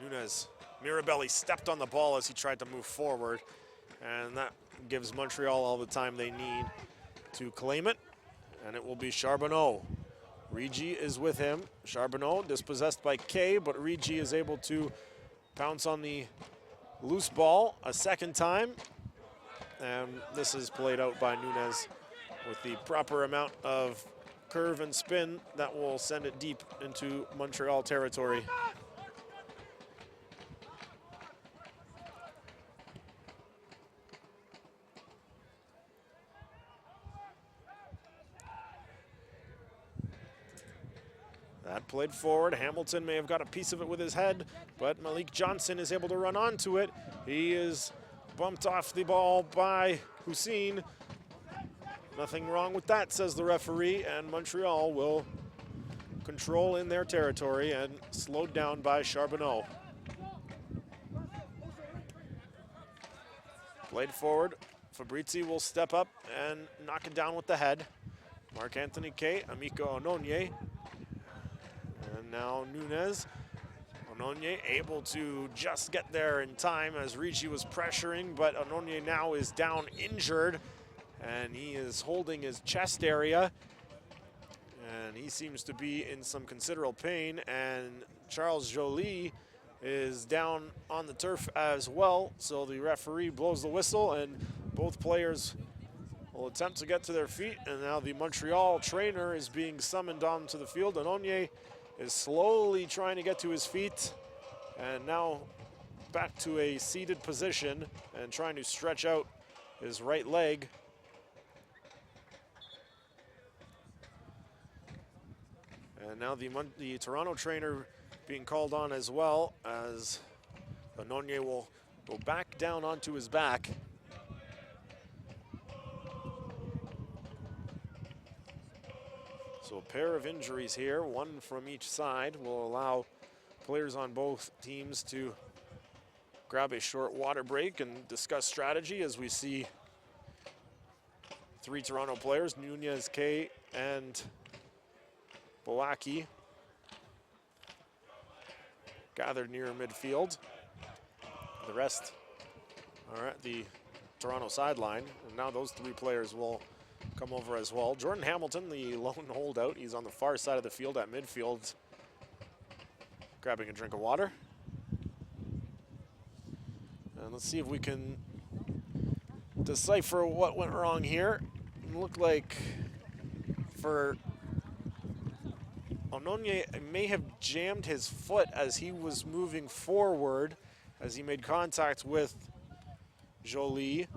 Nunez, Mirabelli stepped on the ball as he tried to move forward, and that gives Montreal all the time they need to claim it. And it will be Charbonneau. Ricci is with him. Charbonneau dispossessed by Kay, but Ricci is able to pounce on the loose ball a second time. And this is played out by Nunez with the proper amount of curve and spin that will send it deep into Montreal territory. That played forward. Hamilton may have got a piece of it with his head, but Malik Johnson is able to run onto it. He is bumped off the ball by Hussein. Nothing wrong with that, says the referee, and Montreal will control in their territory and slowed down by Charbonneau. Played forward. Fabrizi will step up and knock it down with the head. Marc-Anthony Kay, Amico Ononye. And now Nunez. Ononye able to just get there in time as Ricci was pressuring, but Ononye now is down injured, and he is holding his chest area, and he seems to be in some considerable pain, and Charles Joly is down on the turf as well, so the referee blows the whistle, and both players will attempt to get to their feet, and now the Montreal trainer is being summoned onto the field. Ononye is slowly trying to get to his feet, and now back to a seated position and trying to stretch out his right leg. And now the Toronto trainer being called on as well, as Ononye will go back down onto his back. So a pair of injuries here, one from each side, will allow players on both teams to grab a short water break and discuss strategy as we see 3 Toronto players, Nunez, Kay, and Boaki, gathered near midfield. The rest are at the Toronto sideline, and now those 3 players will come over as well. Jordan Hamilton, the lone holdout, he's on the far side of the field at midfield, grabbing a drink of water. And let's see if we can decipher what went wrong here. It looked like for Ononye may have jammed his foot as he was moving forward as he made contact with Jolie.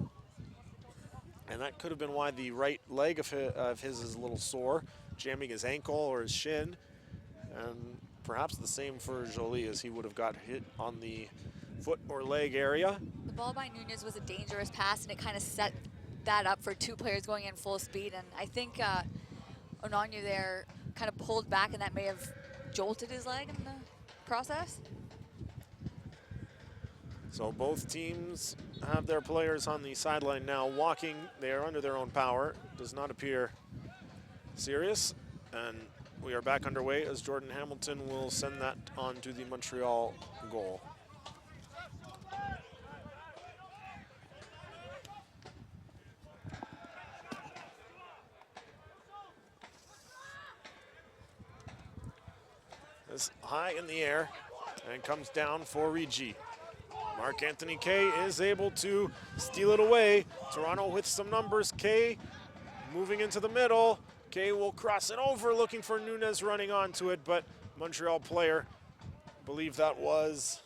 And that could have been why the right leg of his is a little sore, jamming his ankle or his shin. And perhaps the same for Jolie, as he would have got hit on the foot or leg area. The ball by Nunez was a dangerous pass, and it kind of set that up for two players going in full speed. And I think Ononye there kind of pulled back, and that may have jolted his leg in the process. So both teams have their players on the sideline now walking. They are under their own power. Does not appear serious. And we are back underway as Jordan Hamilton will send that on to the Montreal goal. This high in the air and comes down for Rigi. Mark-Anthony Kay is able to steal it away. Toronto with some numbers. Kay moving into the middle. Kay will cross it over, looking for Nunez running onto it, but Montreal player, I believe that was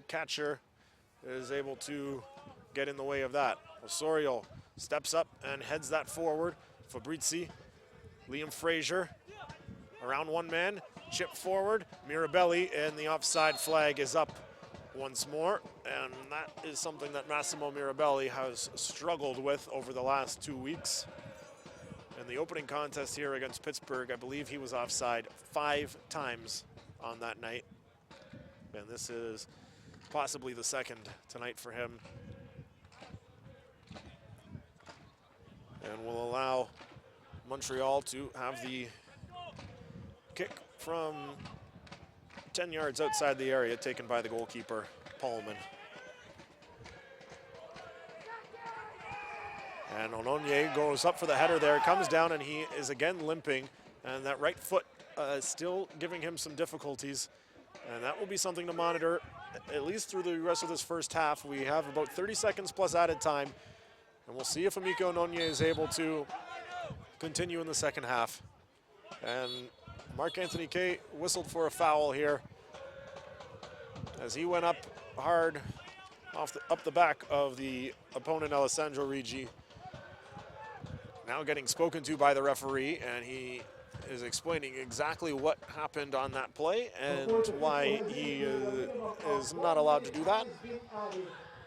catcher, is able to get in the way of that. Osorio steps up and heads that forward. Fabrizi, Liam Frazier, around one man, chip forward. Mirabelli, and the offside flag is up once more, and that is something that Massimo Mirabelli has struggled with over the last 2 weeks. In the opening contest here against Pittsburgh, I believe he was offside 5 times on that night, and this is possibly the second tonight for him, and will allow Montreal to have the kick from 10 yards outside the area, taken by the goalkeeper, Paulman. And Ononye goes up for the header there, comes down, and he is again limping, and that right foot still giving him some difficulties, and that will be something to monitor at least through the rest of this first half. We have about 30 seconds plus added time, and we'll see if Emeka Ononye is able to continue in the second half. And Mark-Anthony Kay whistled for a foul here as he went up hard up the back of the opponent, Alessandro Rigi. Now getting spoken to by the referee, and he is explaining exactly what happened on that play and why he is not allowed to do that.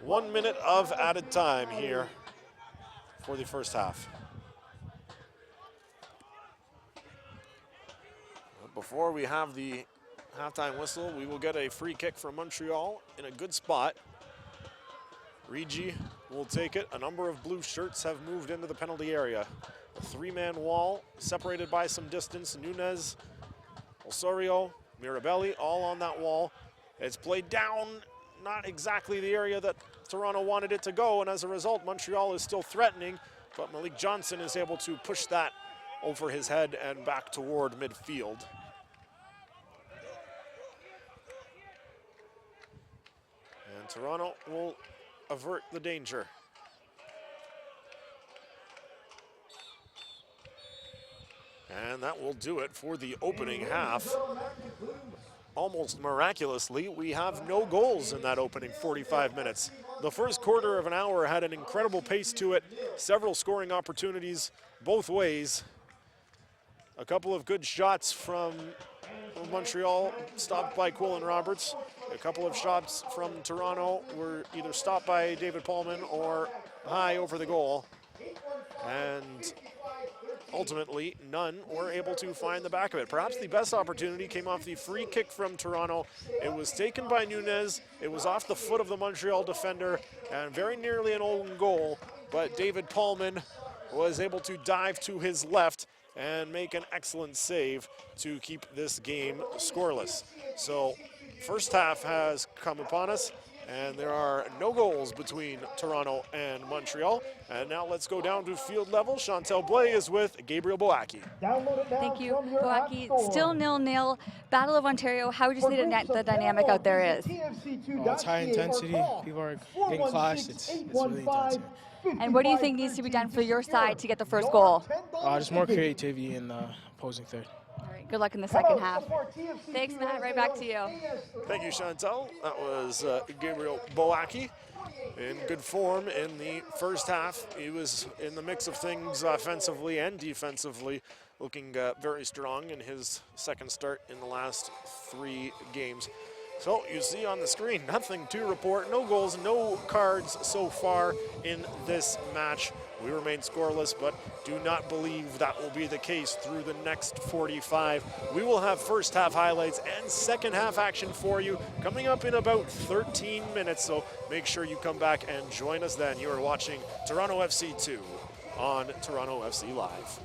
1 minute of added time here for the first half. Before we have the halftime whistle, we will get a free kick from Montreal in a good spot. Rigi will take it. A number of blue shirts have moved into the penalty area. A 3-man wall separated by some distance. Nunez, Osorio, Mirabelli, all on that wall. It's played down, not exactly the area that Toronto wanted it to go, and as a result, Montreal is still threatening, but Malik Johnson is able to push that over his head and back toward midfield. And Toronto will avert the danger. And that will do it for the opening half. Almost miraculously, we have no goals in that opening 45 minutes. The first quarter of an hour had an incredible pace to it, several scoring opportunities both ways. A couple of good shots from Montreal, stopped by Quillen Roberts. A couple of shots from Toronto were either stopped by David Paulman or high over the goal. And ultimately, none were able to find the back of it. Perhaps the best opportunity came off the free kick from Toronto. It was taken by Nunez. It was off the foot of the Montreal defender and very nearly an own goal. But David Paulman was able to dive to his left and make an excellent save to keep this game scoreless. So first half has come upon us, and there are no goals between Toronto and Montreal. And now let's go down to field level. Chantel Blais is with Gabriel Boaki. Thank you, Boaki. Still 0-0. Battle of Ontario. How would you say the dynamic out there is? Well, it's high intensity. People are getting clashed. It's really intense. And what do you think needs to be done for your side to get the first goal? Just more creativity in the opposing third. Good luck in the second half. Thanks, Matt. Right back to you. Thank you, Chantel. That was Gabriel Boaki in good form in the first half. He was in the mix of things offensively and defensively, looking very strong in his second start in the last 3 games. So you see on the screen, nothing to report, no goals, no cards so far in this match. We remain scoreless, but do not believe that will be the case through the next 45. We will have first half highlights and second half action for you coming up in about 13 minutes, so make sure you come back and join us then. You are watching Toronto FC 2 on Toronto FC Live.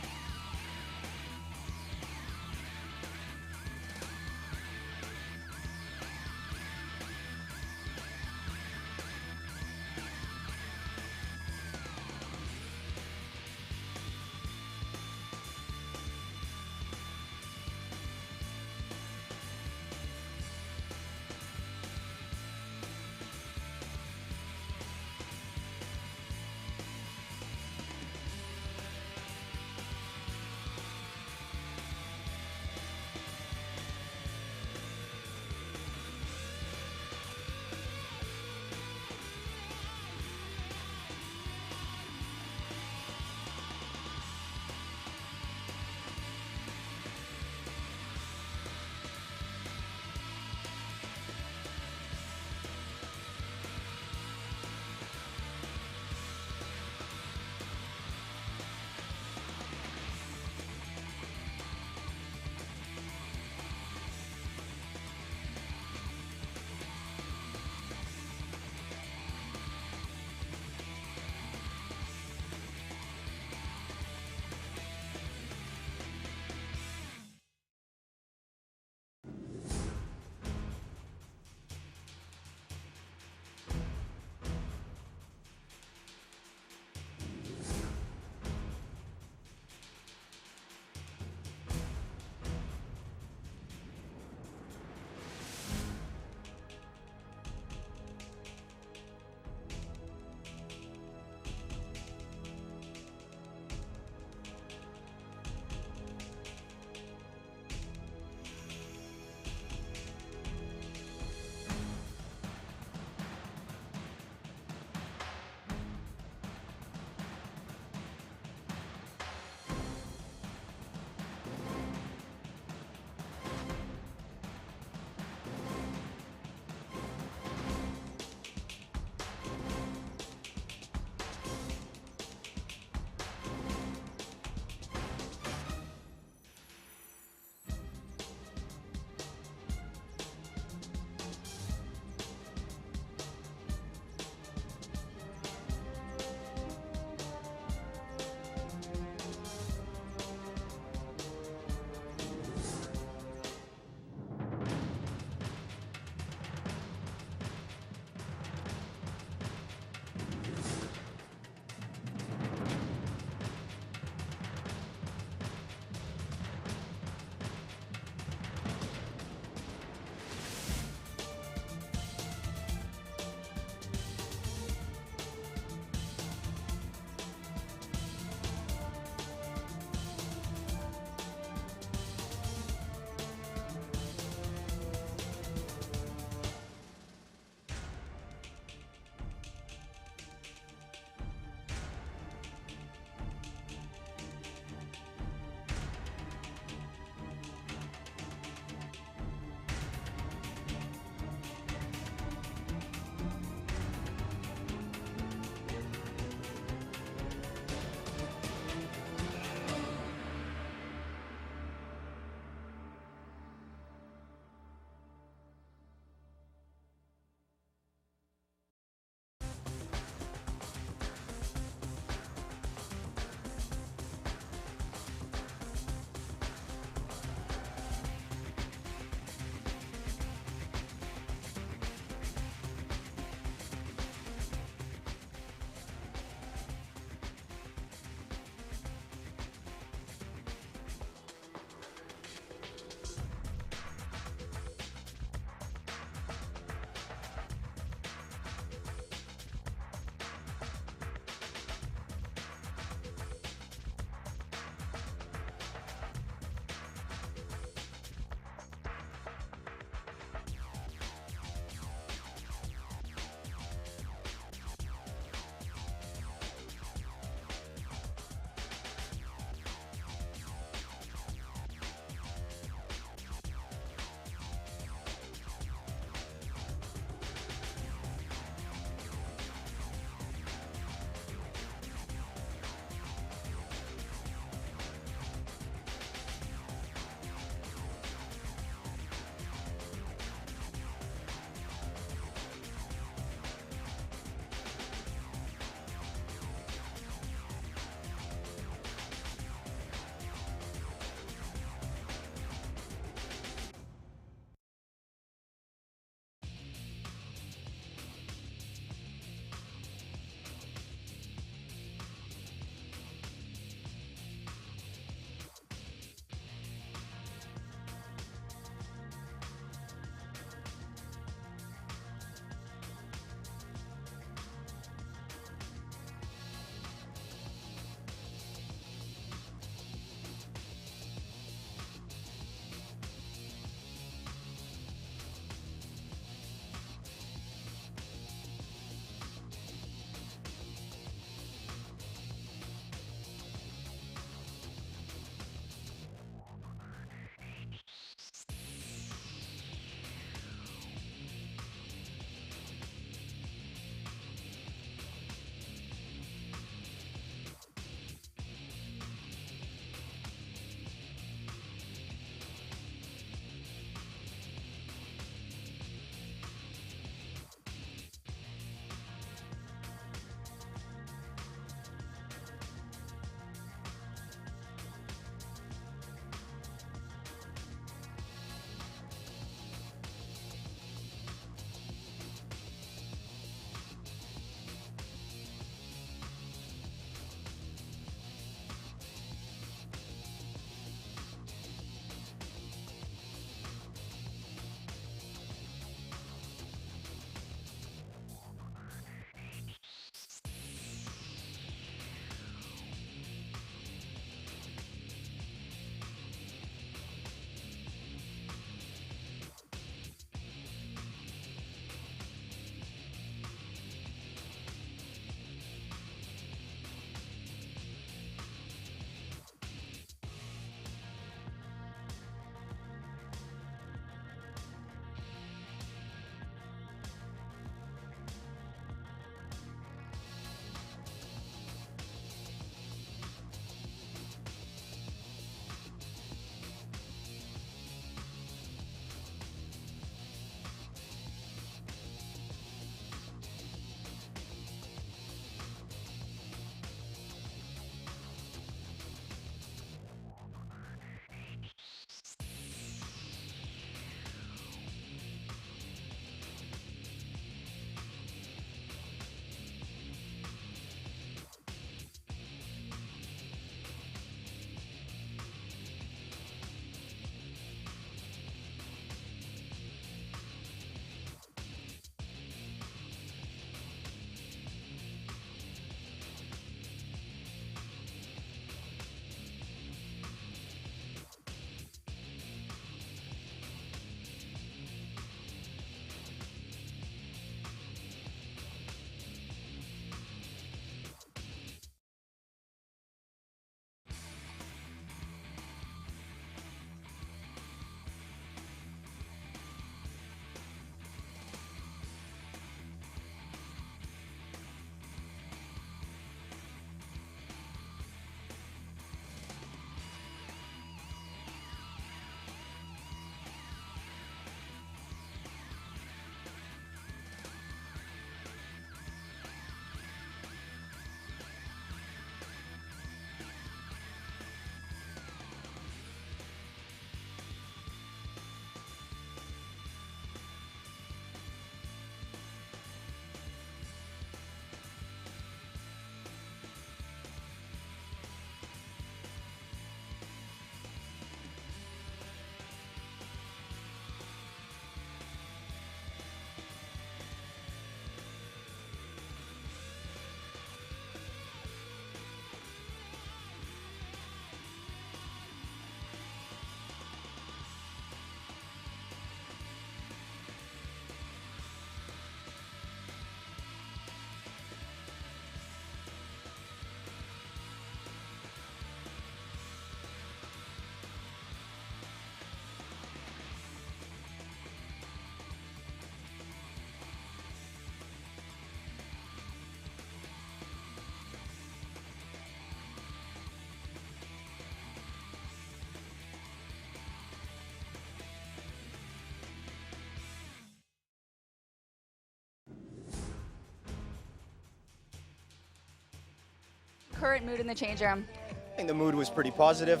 current mood in the change room? I think the mood was pretty positive.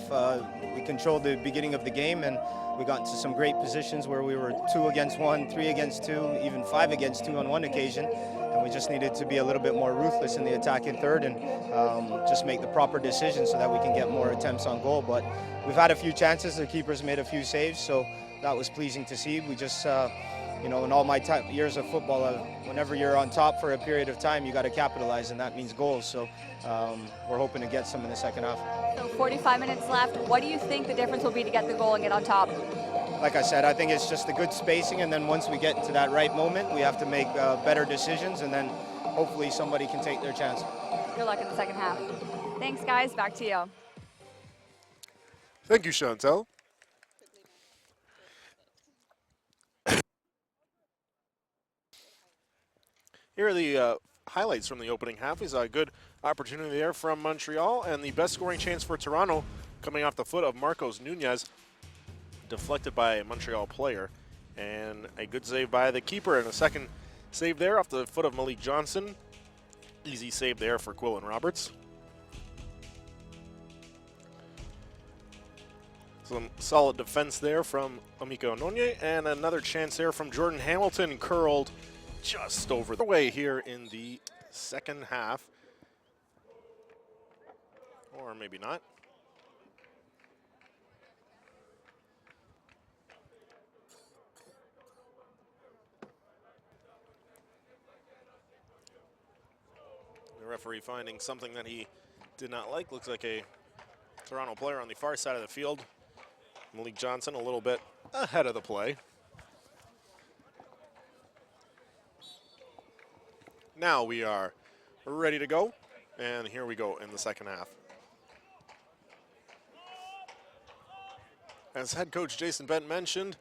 We controlled the beginning of the game, and we got into some great positions where we were 2 against 1, 3 against 2, even 5 against 2 on one occasion. And we just needed to be a little bit more ruthless in the attack in third and just make the proper decisions so that we can get more attempts on goal. But we've had a few chances. The keeper's made a few saves, so that was pleasing to see. We just, you know, in all my years of football, whenever you're on top for a period of time, you got to capitalize, and that means goals. So we're hoping to get some in the second half. So 45 minutes left. What do you think the difference will be to get the goal and get on top? Like I said, I think it's just the good spacing, and then once we get to that right moment, we have to make better decisions, and then hopefully somebody can take their chance. Good luck in the second half. Thanks, guys. Back to you. Thank you, Chantel. Here are the highlights from the opening half. We saw a good opportunity there from Montreal, and the best scoring chance for Toronto coming off the foot of Marcos Nunez, deflected by a Montreal player, and a good save by the keeper, and a second save there off the foot of Malik Johnson. Easy save there for Quillen Roberts. Some solid defense there from Amika Ononye, and another chance there from Jordan Hamilton, curled just over the way here in the second half. Or maybe not. The referee finding something that he did not like. Looks like a Toronto player on the far side of the field. Malik Johnson a little bit ahead of the play. Now we are ready to go, and here we go in the second half. As head coach Jason Bent mentioned,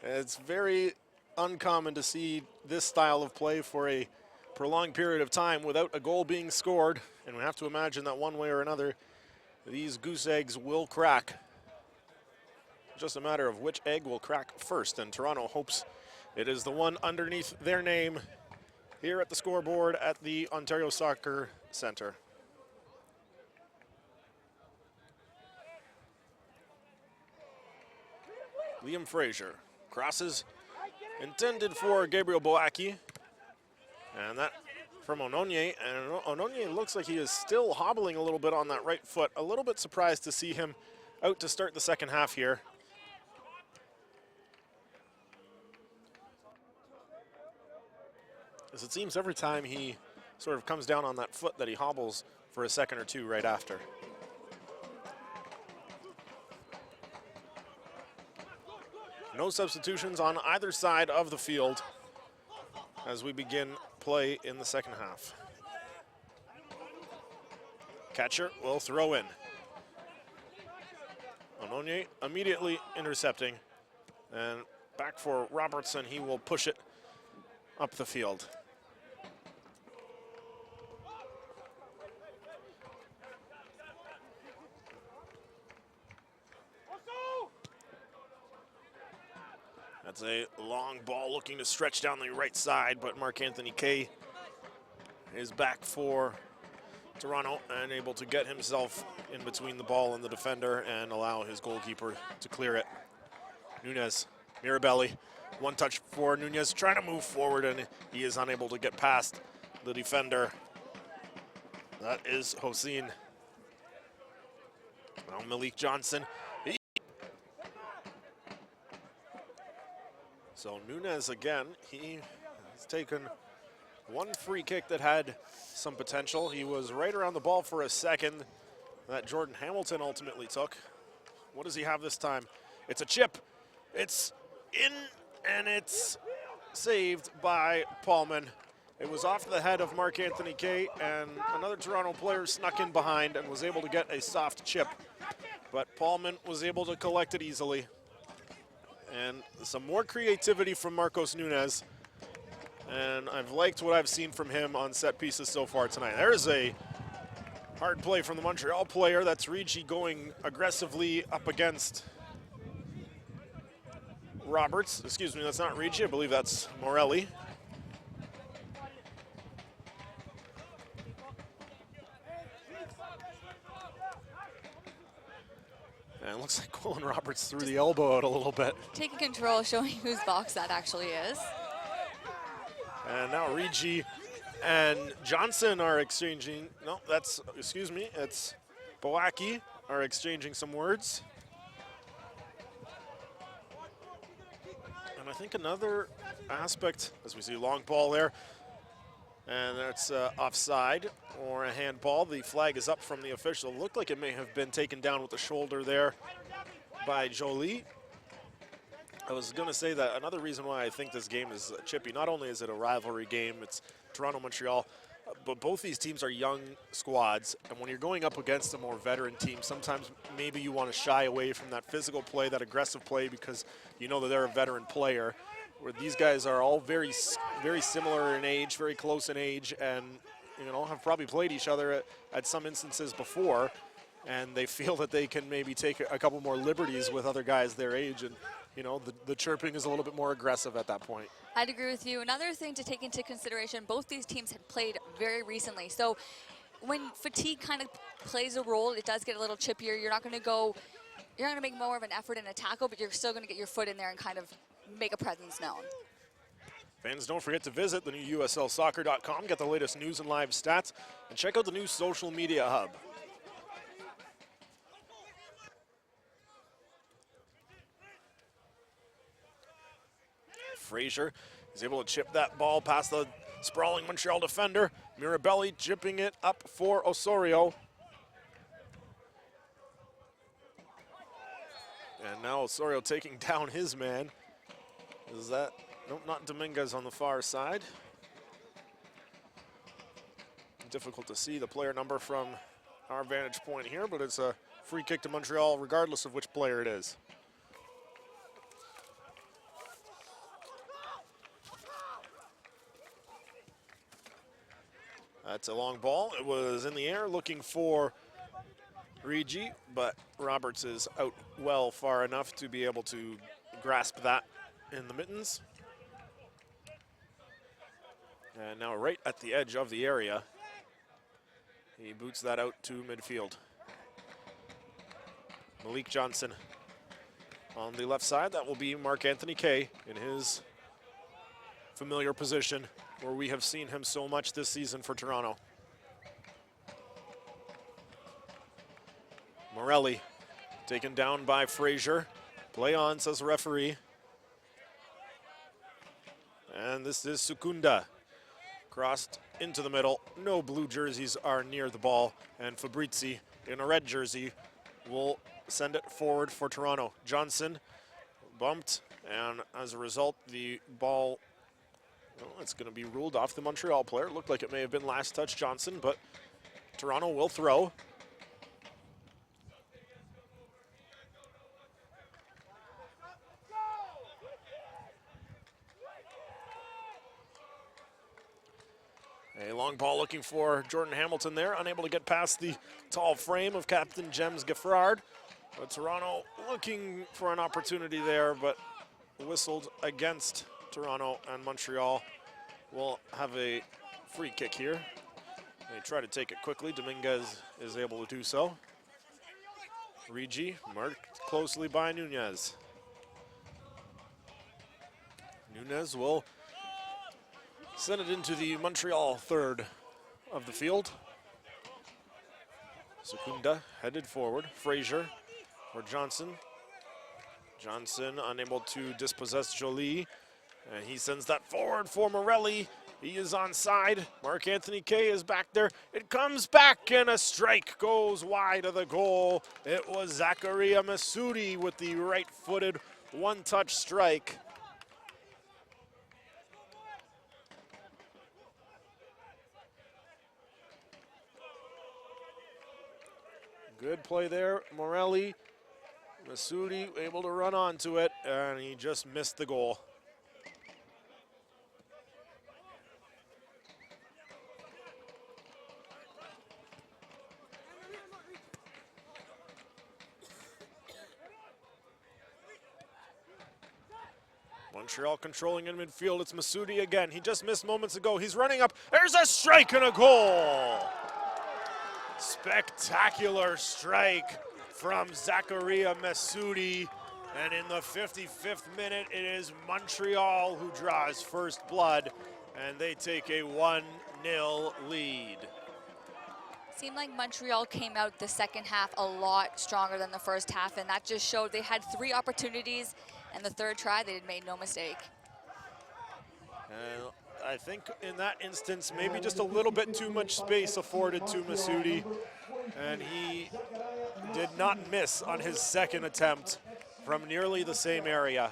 it's very uncommon to see this style of play for a prolonged period of time without a goal being scored, and we have to imagine that one way or another, these goose eggs will crack. Just a matter of which egg will crack first, and Toronto hopes it is the one underneath their name here at the scoreboard at the Ontario Soccer Centre. Liam Fraser crosses, intended for Gabriel Boaki, and that from Ononye, and Ononye looks like he is still hobbling a little bit on that right foot. A little bit surprised to see him out to start the second half here. As it seems every time he sort of comes down on that foot that he hobbles for a second or two right after. No substitutions on either side of the field as we begin play in the second half. Catcher will throw in. Ononye immediately intercepting, and back for Robertson. He will push it up the field. That's a long ball looking to stretch down the right side, but Mark Anthony Kay is back for Toronto and able to get himself in between the ball and the defender and allow his goalkeeper to clear it. Nunez, Mirabelli, one touch for Nunez, trying to move forward, and he is unable to get past the defender. That is Hossein. Now Malik Johnson. So Nunez again, he has taken one free kick that had some potential. He was right around the ball for a second that Jordan Hamilton ultimately took. What does he have this time? It's a chip. It's in, and it's saved by Paulman. It was off the head of Mark Anthony Kay, and another Toronto player snuck in behind and was able to get a soft chip. But Paulman was able to collect it easily. And some more creativity from Marcos Nunez. And I've liked what I've seen from him on set pieces so far tonight. There's a hard play from the Montreal player. That's Ricci going aggressively up against Roberts. Excuse me, that's not Ricci. I believe that's Morelli. And it looks like Quillen Roberts threw the elbow out a little bit. Taking control, showing whose box that actually is. And now Rigi and Johnson are exchanging, no, that's, excuse me, it's Boaki are exchanging some words. And I think another aspect, as we see long ball there, and that's offside or a handball. The flag is up from the official. Looked like it may have been taken down with the shoulder there by Jolie. I was going to say that another reason why I think this game is chippy, not only is it a rivalry game, it's Toronto-Montreal, but both these teams are young squads, and when you're going up against a more veteran team, sometimes maybe you want to shy away from that physical play, that aggressive play, because you know that they're a veteran player, where these guys are all very similar in age, very close in age, and you know have probably played each other at some instances before, and they feel that they can maybe take a couple more liberties with other guys their age, and you know, the chirping is a little bit more aggressive at that point. I'd agree with you. Another thing to take into consideration, both these teams had played very recently. So when fatigue kind of plays a role, it does get a little chippier. You're not going to make more of an effort in a tackle, but you're still going to get your foot in there and kind of make a presence known. Fans, don't forget to visit the new USLsoccer.com, get the latest news and live stats, and check out the new social media hub. Frazier is able to chip that ball past the sprawling Montreal defender. Mirabelli chipping it up for Osorio. And now Osorio taking down his man. Is that, nope, not Dominguez on the far side. Difficult to see the player number from our vantage point here, but it's a free kick to Montreal regardless of which player it is. That's a long ball. It was in the air looking for Rigi, but Roberts is out well far enough to be able to grasp that in the mittens. And now right at the edge of the area, he boots that out to midfield. Malik Johnson on the left side. That will be Mark-Anthony Kaye in his familiar position, where we have seen him so much this season for Toronto. Morelli taken down by Frazier. Play on, says the referee. And this is Sukunda. Crossed into the middle. No blue jerseys are near the ball. And Fabrizi in a red jersey will send it forward for Toronto. Johnson bumped, and as a result, the ball, well, it's going to be ruled off the Montreal player. It looked like it may have been last touch Johnson, but Toronto will throw. A long ball looking for Jordan Hamilton there, unable to get past the tall frame of Captain James Gaffrard. But Toronto looking for an opportunity there, but whistled against Toronto, and Montreal will have a free kick here. They try to take it quickly. Dominguez is able to do so. Rigi marked closely by Nunez. Nunez will send it into the Montreal third of the field. Secunda headed forward. Frazier for Johnson. Johnson unable to dispossess Jolie. And he sends that forward for Morelli. He is onside. Mark-Anthony Kaye is back there. It comes back, and a strike goes wide of the goal. It was Zakaria Masudi with the right-footed one-touch strike. Good play there, Morelli. Masudi able to run onto it, and he just missed the goal. Montreal controlling in midfield. It's Masudi again. He just missed moments ago. He's running up. There's a strike and a goal. Spectacular strike from Zakaria Messoudi. And in the 55th minute, it is Montreal who draws first blood, and they take a 1-0 lead. Seemed like Montreal came out the second half a lot stronger than the first half, and that just showed they had 3 opportunities, and the third try, they made no mistake. And I think in that instance, maybe just a little bit too much space afforded to Messoudi, and he did not miss on his second attempt from nearly the same area.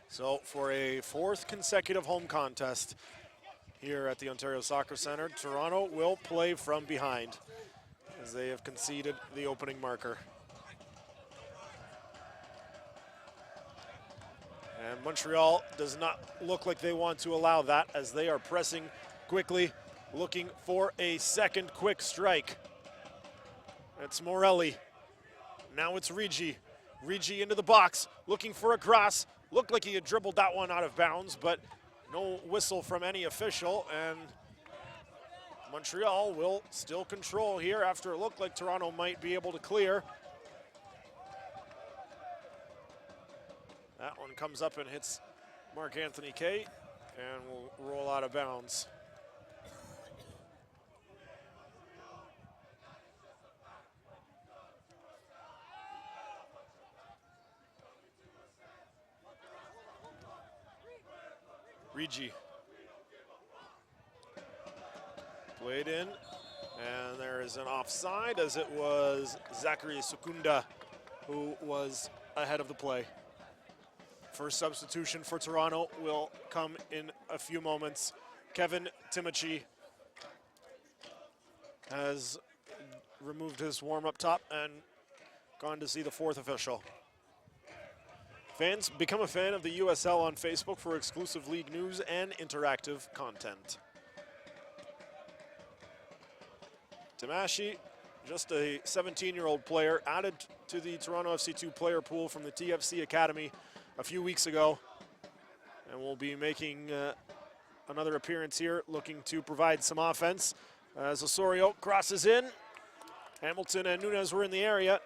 So for a 4th consecutive home contest here at the Ontario Soccer Centre, Toronto will play from behind as they have conceded the opening marker. And Montreal does not look like they want to allow that as they are pressing quickly, looking for a second quick strike. It's Morelli. Now it's Rigi. Rigi into the box, looking for a cross. Looked like he had dribbled that one out of bounds, but no whistle from any official, and Montreal will still control here after it looked like Toronto might be able to clear. That one comes up and hits Marc-Anthony Kaye and will roll out of bounds. Rigi. Played in, and there is an offside as it was Zachary Sukunda who was ahead of the play. First substitution for Toronto will come in a few moments. Kevin Timochi has removed his warm-up top and gone to see the 4th official. Fans, become a fan of the USL on Facebook for exclusive league news and interactive content. Tamashi, just a 17-year-old player, added to the Toronto FC2 player pool from the TFC Academy a few weeks ago, and will be making another appearance here, looking to provide some offense. As Osorio crosses in, Hamilton and Nunez were in the area,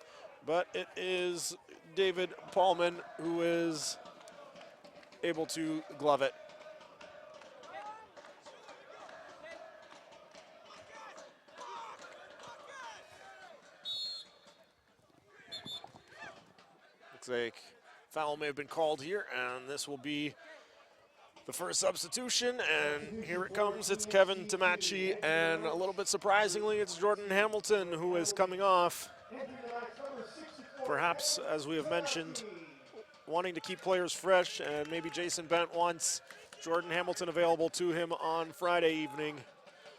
but it is David Paulman who is able to glove it. Looks like foul may have been called here, and this will be the first substitution, and here it comes. It's Kevin Tamachi, and a little bit surprisingly, it's Jordan Hamilton who is coming off. Perhaps, as we have mentioned, wanting to keep players fresh, and maybe Jason Bent wants Jordan Hamilton available to him on Friday evening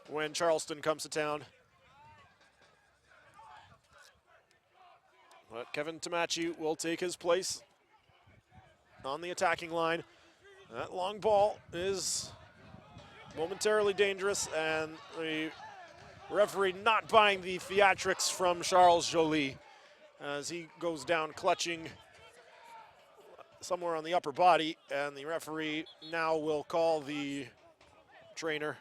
when Charleston comes to town. But Kevin Tamachi will take his place on the attacking line. That long ball is momentarily dangerous, and the referee not buying the theatrics from Charles Joly as he goes down clutching somewhere on the upper body, and the referee now will call the trainer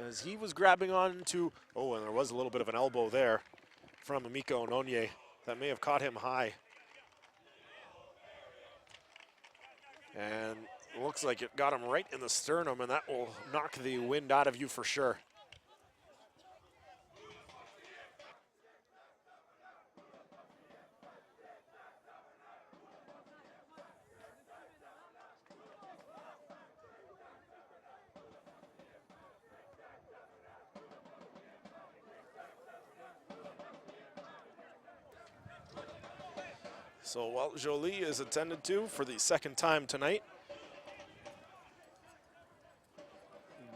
as he was grabbing on to, oh, and there was a little bit of an elbow there from Emiko Ononye that may have caught him high. And it looks like it got him right in the sternum, and that will knock the wind out of you for sure. So while Joly is attended to for the second time tonight,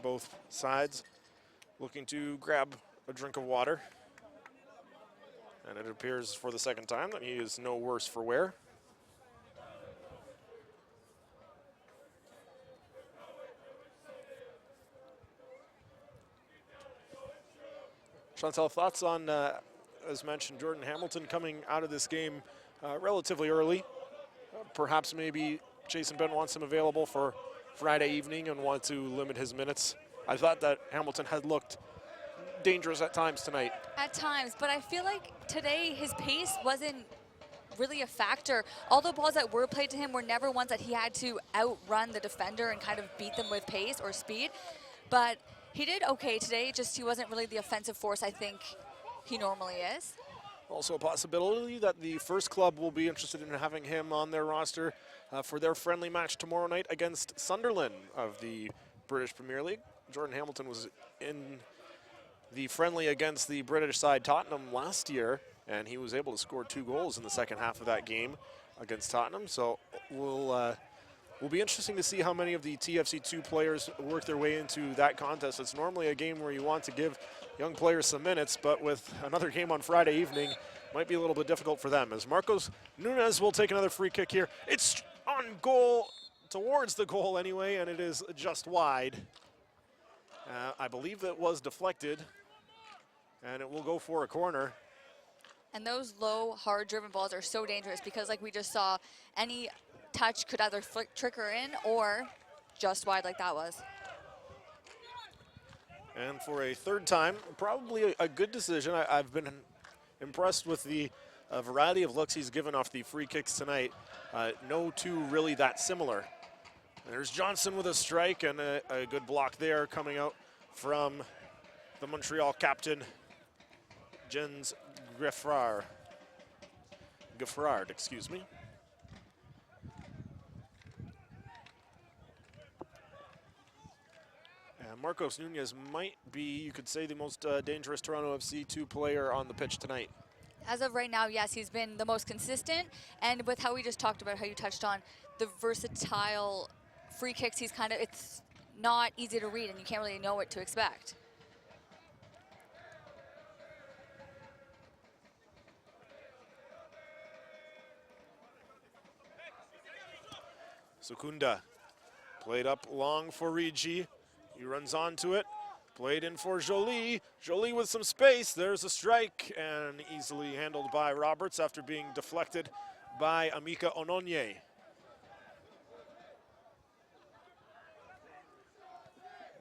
both sides looking to grab a drink of water. And it appears for the second time that he is no worse for wear. Chantal, thoughts on, as mentioned, Jordan Hamilton coming out of this game relatively early, perhaps maybe Jason Ben wants him available for Friday evening and wants to limit his minutes. I thought that Hamilton had looked dangerous at times tonight. At times, but I feel like today his pace wasn't really a factor. All the balls that were played to him were never ones that he had to outrun the defender and kind of beat them with pace or speed. But he did okay today, just he wasn't really the offensive force I think he normally is. Also a possibility that the first club will be interested in having him on their roster for their friendly match tomorrow night against Sunderland of the British Premier League. Jordan Hamilton was in the friendly against the British side Tottenham last year, and he was able to score 2 goals in the second half of that game against Tottenham. So will be interesting to see how many of the TFC2 players work their way into that contest. It's normally a game where you want to give young players some minutes, but with another game on Friday evening, might be a little bit difficult for them. As Marcos Nunez will take another free kick here. It's on goal, towards the goal anyway, and it is just wide. I believe that was deflected, and it will go for a corner. And those low, hard-driven balls are so dangerous because, like we just saw, any touch could either trick her in or just wide like that was. And for a third time, probably a good decision. I've been impressed with the variety of looks he's given off the free kicks tonight. No two really that similar. There's Johnson with a strike and a good block there coming out from the Montreal captain, Jens Geffrard, excuse me. And Marcos Nunez might be, you could say, the most dangerous Toronto FC2 player on the pitch tonight. As of right now, yes, he's been the most consistent, and with how we just talked about, how you touched on the versatile free kicks, he's kind of, it's not easy to read and you can't really know what to expect. Sukunda played up long for Rigi. He runs onto it. Played in for Jolie. Jolie with some space. There's a strike and easily handled by Roberts after being deflected by Amika Ononye.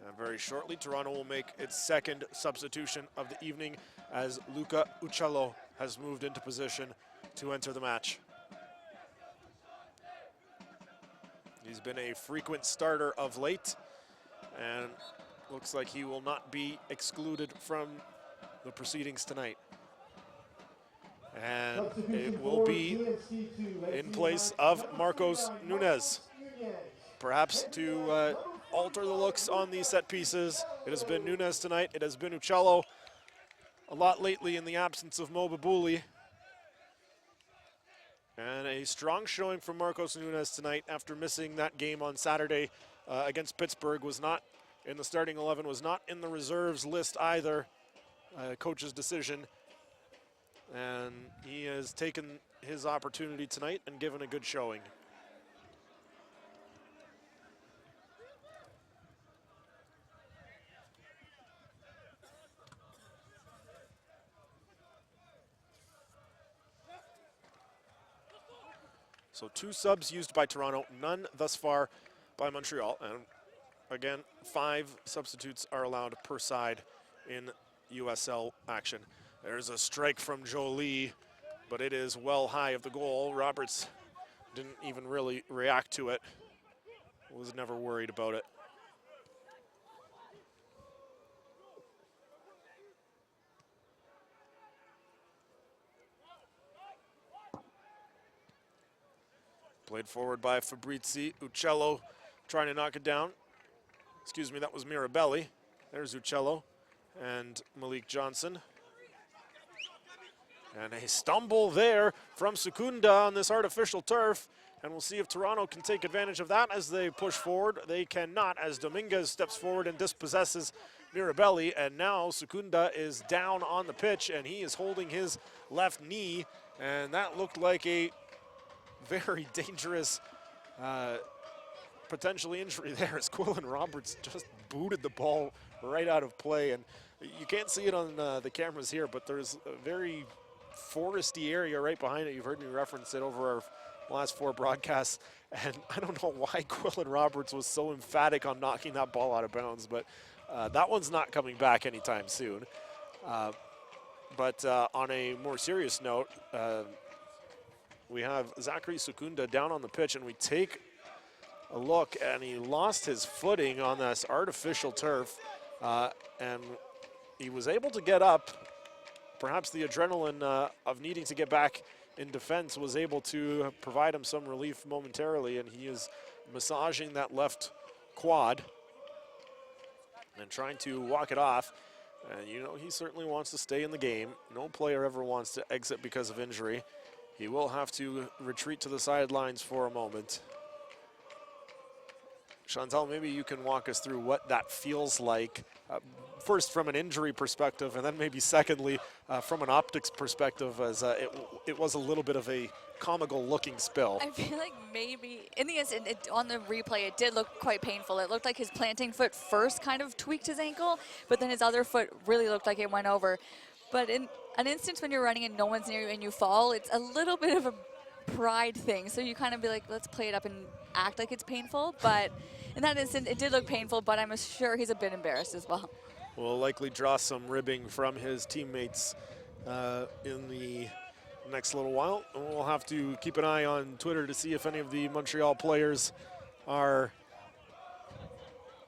And very shortly, Toronto will make its second substitution of the evening as Luca Uccello has moved into position to enter the match. He's been a frequent starter of late, and looks like he will not be excluded from the proceedings tonight. And it will be in place of Marcos Nunez. Perhaps to alter the looks on these set pieces. It has been Nunez tonight. It has been Uccello a lot lately in the absence of Mo Babuli. And a strong showing from Marcos Nunez tonight after missing that game on Saturday against Pittsburgh. Was not in the starting 11, was not in the reserves list either. Coach's decision. And he has taken his opportunity tonight and given a good showing. So 2 subs used by Toronto, none thus far by Montreal. And again, 5 substitutes are allowed per side in USL action. There's a strike from Jolie, but it is well high of the goal. Roberts didn't even really react to it. Was never worried about it. Played forward by Fabrizi. Uccello trying to knock it down. Excuse me, that was Mirabelli. There's Uccello and Malik Johnson. And a stumble there from Sukunda on this artificial turf. And we'll see if Toronto can take advantage of that as they push forward. They cannot, as Dominguez steps forward and dispossesses Mirabelli. And now Sukunda is down on the pitch and he is holding his left knee. And that looked like a very dangerous potentially injury there as Quillen Roberts just booted the ball right out of play. And you can't see it on the cameras here, but there's a very foresty area right behind it. You've heard me reference it over our last 4 broadcasts, and I don't know why Quillen Roberts was so emphatic on knocking that ball out of bounds, but that one's not coming back anytime soon. But on a more serious note, we have Zachary Secunda down on the pitch, and we take a look, and he lost his footing on this artificial turf, and he was able to get up. Perhaps the adrenaline of needing to get back in defense was able to provide him some relief momentarily, and he is massaging that left quad and trying to walk it off. And you know, he certainly wants to stay in the game. No player ever wants to exit because of injury. He will have to retreat to the sidelines for a moment. Chantal, maybe you can walk us through what that feels like, first from an injury perspective, and then maybe secondly from an optics perspective, as it was a little bit of a comical looking spill. I feel like maybe in the instant, on the replay, it did look quite painful. It looked like his planting foot first kind of tweaked his ankle, but then his other foot really looked like it went over. But in an instance when you're running and no one's near you and you fall, it's a little bit of a pride thing. So you kind of be like, let's play it up and act like it's painful. But in that instant, it did look painful, but I'm sure he's a bit embarrassed as well. Will likely draw some ribbing from his teammates in the next little while. And we'll have to keep an eye on Twitter to see if any of the Montreal players are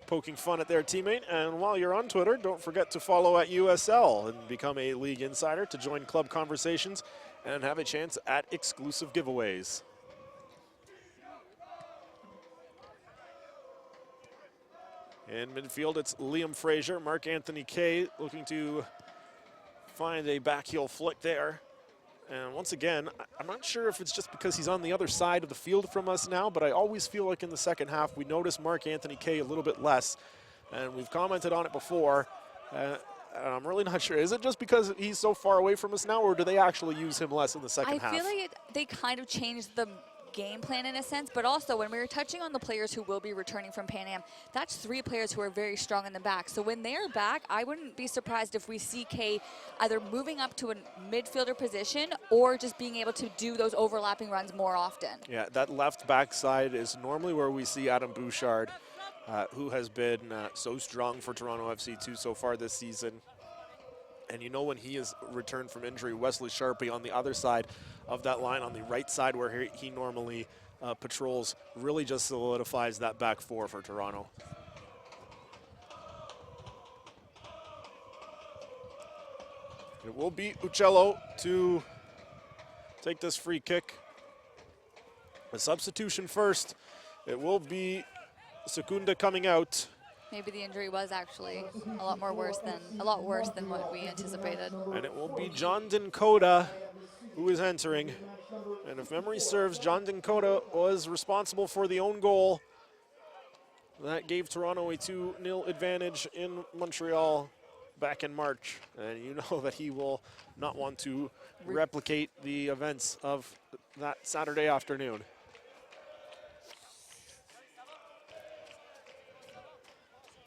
poking fun at their teammate. And while you're on Twitter, don't forget to follow at USL and become a league insider to join club conversations and have a chance at exclusive giveaways. In midfield, it's Liam Fraser, Mark Anthony Kay looking to find a backheel flick there. And once again, I'm not sure if it's just because he's on the other side of the field from us now, but I always feel like in the second half, we notice Mark Anthony Kay a little bit less. And we've commented on it before. And I'm really not sure. Is it just because he's so far away from us now, or do they actually use him less in the second half? I feel like they kind of changed the game plan in a sense, but also when we were touching on the players who will be returning from Pan Am, that's 3 players who are very strong in the back. So when they're back, I wouldn't be surprised if we see Kay either moving up to a midfielder position or just being able to do those overlapping runs more often. Yeah, that left back side is normally where we see Adam Bouchard, who has been so strong for Toronto FC2 so far this season. And you know, when he has returned from injury, Wesley Sharpie on the other side of that line, on the right side where he normally patrols, really just solidifies that back 4 for Toronto. It will be Uccello to take this free kick. A substitution first. It will be Secunda coming out. Maybe the injury was actually a lot worse than what we anticipated. And it will be John Dinkota who is entering. And if memory serves, John Dinkota was responsible for the own goal. That gave Toronto a 2-0 advantage in Montreal back in March. And you know that he will not want to replicate the events of that Saturday afternoon.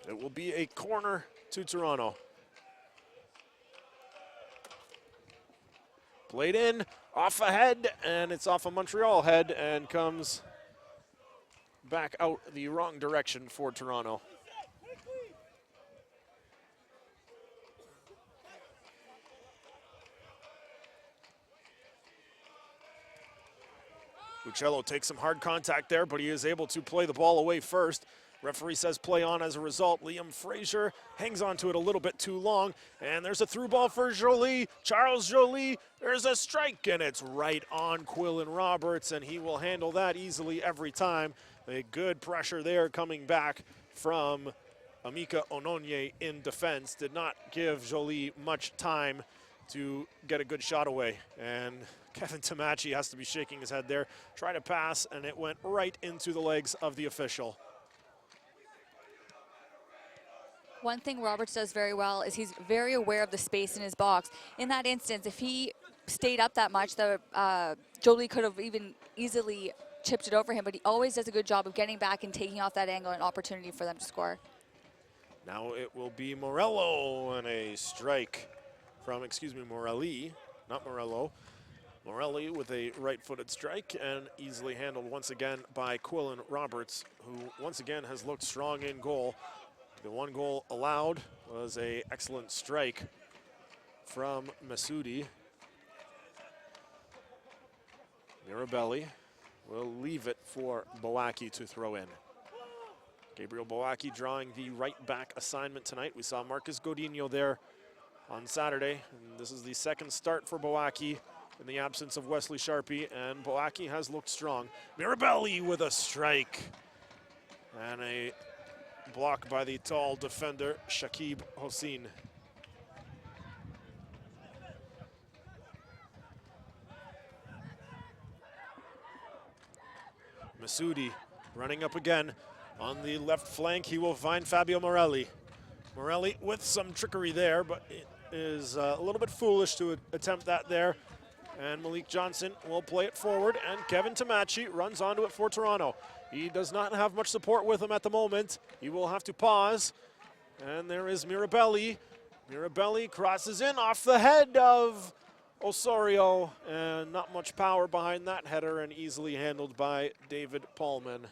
It will be a corner to Toronto. Played in, off ahead, and it's off a Montreal head and comes back out the wrong direction for Toronto. Uccello takes some hard contact there, but he is able to play the ball away first. Referee says play on as a result. Liam Fraser hangs on to it a little bit too long. And there's a through ball for Joly. Charles Joly, there's a strike, and it's right on Quillen Roberts, and he will handle that easily every time. A good pressure there coming back from Amika Ononye in defense. Did not give Joly much time to get a good shot away. And Kevin Tamachi has to be shaking his head there. Try to pass, and it went right into the legs of the official. One thing Roberts does very well is he's very aware of the space in his box. In that instance, if he stayed up that much, Joly could have even easily chipped it over him, but he always does a good job of getting back and taking off that angle, an opportunity for them to score. Now it will be Morello and a strike from, Morelli, not Morello. Morelli with a right-footed strike and easily handled once again by Quillen Roberts, who once again has looked strong in goal. The one goal allowed was an excellent strike from Masudi. Mirabelli will leave it for Boaki to throw in. Gabriel Boaki drawing the right-back assignment tonight. We saw Marcus Godinho there on Saturday, and this is the second start for Boaki in the absence of Wesley Sharpie, and Boaki has looked strong. Mirabelli with a strike, and a block by the tall defender, Shakib Hossein. Masudi running up again on the left flank. He will find Fabio Morelli. Morelli with some trickery there, but it is a little bit foolish to attempt that there. And Malik Johnson will play it forward, and Kevin Tamachi runs onto it for Toronto. He does not have much support with him at the moment. He will have to pause. And there is Mirabelli. Mirabelli crosses in off the head of Osorio, and not much power behind that header, and easily handled by David Paulman.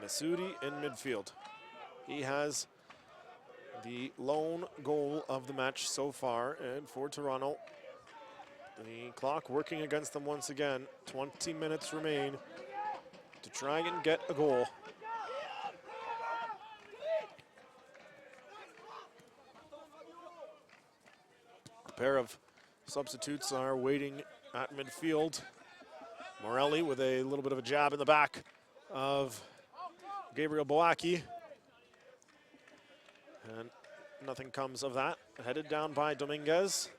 Masudi in midfield. He has the lone goal of the match so far, and for Toronto, the clock working against them once again. 20 minutes remain to try and get a goal. A pair of substitutes are waiting at midfield. Morelli with a little bit of a jab in the back of Gabriel Boaki. And nothing comes of that. Headed down by Dominguez.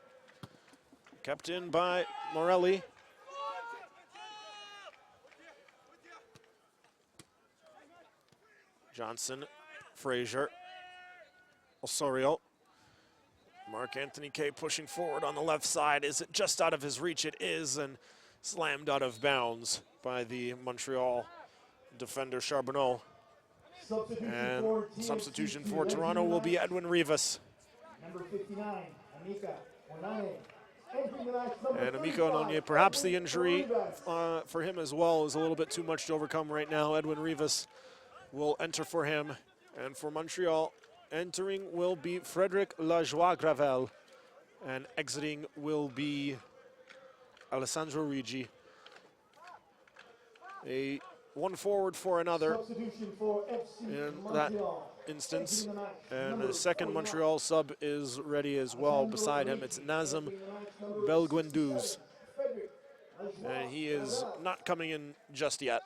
Kept in by Morelli. Johnson, Frazier, Osorio. Mark Anthony Kay pushing forward on the left side. Is it just out of his reach? It is, and slammed out of bounds by the Montreal defender Charbonneau. And substitution for Toronto will be Edwin Rivas. Number 59, Amika Onane. And Amika Onane, perhaps the injury for him as well is a little bit too much to overcome right now. Edwin Rivas will enter for him. And for Montreal, entering will be Frederic Lajoie-Gravel. And exiting will be Alessandro Rigi. One forward for another in that instance. And a second Montreal sub is ready as well beside him. It's Nazem Belguinduz. And he is not coming in just yet.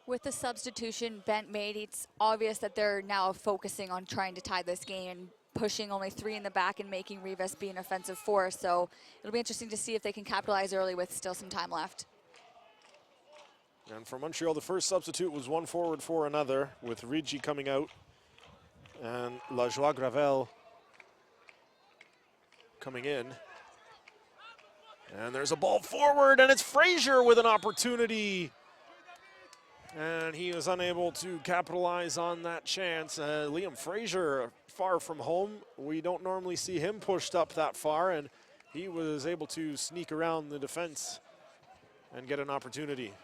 With the substitution Bent made, it's obvious that they're now focusing on trying to tie this game and pushing only 3 in the back and making Rivas be an offensive force. So it'll be interesting to see if they can capitalize early with still some time left. And for Montreal, the first substitute was one forward for another, with Rigi coming out and Lajoie-Gravel coming in. And there's a ball forward, and it's Frazier with an opportunity. And he is unable to capitalize on that chance. Liam Frazier, far from home. We don't normally see him pushed up that far, and he was able to sneak around the defense and get an opportunity.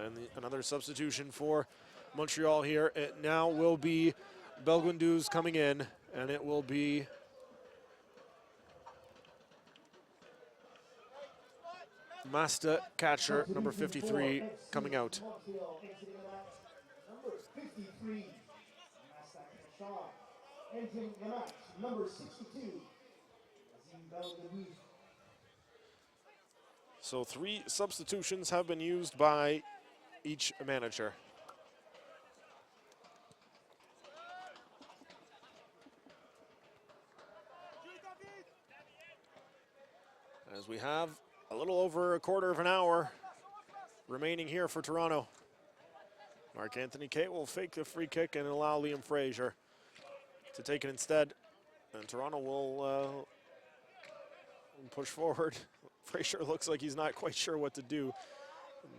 And another substitution for Montreal here. It now will be Belguinduz coming in, and it will be Masta Catcher, number 53, coming out. Number 53, Masta Catcher. Entering the match, number 62, Belguinduz. So 3 substitutions have been used by each manager. As we have a little over a quarter of an hour remaining here for Toronto. Mark Anthony Kay will fake the free kick and allow Liam Frazier to take it instead. And Toronto will push forward. Fraser looks like he's not quite sure what to do.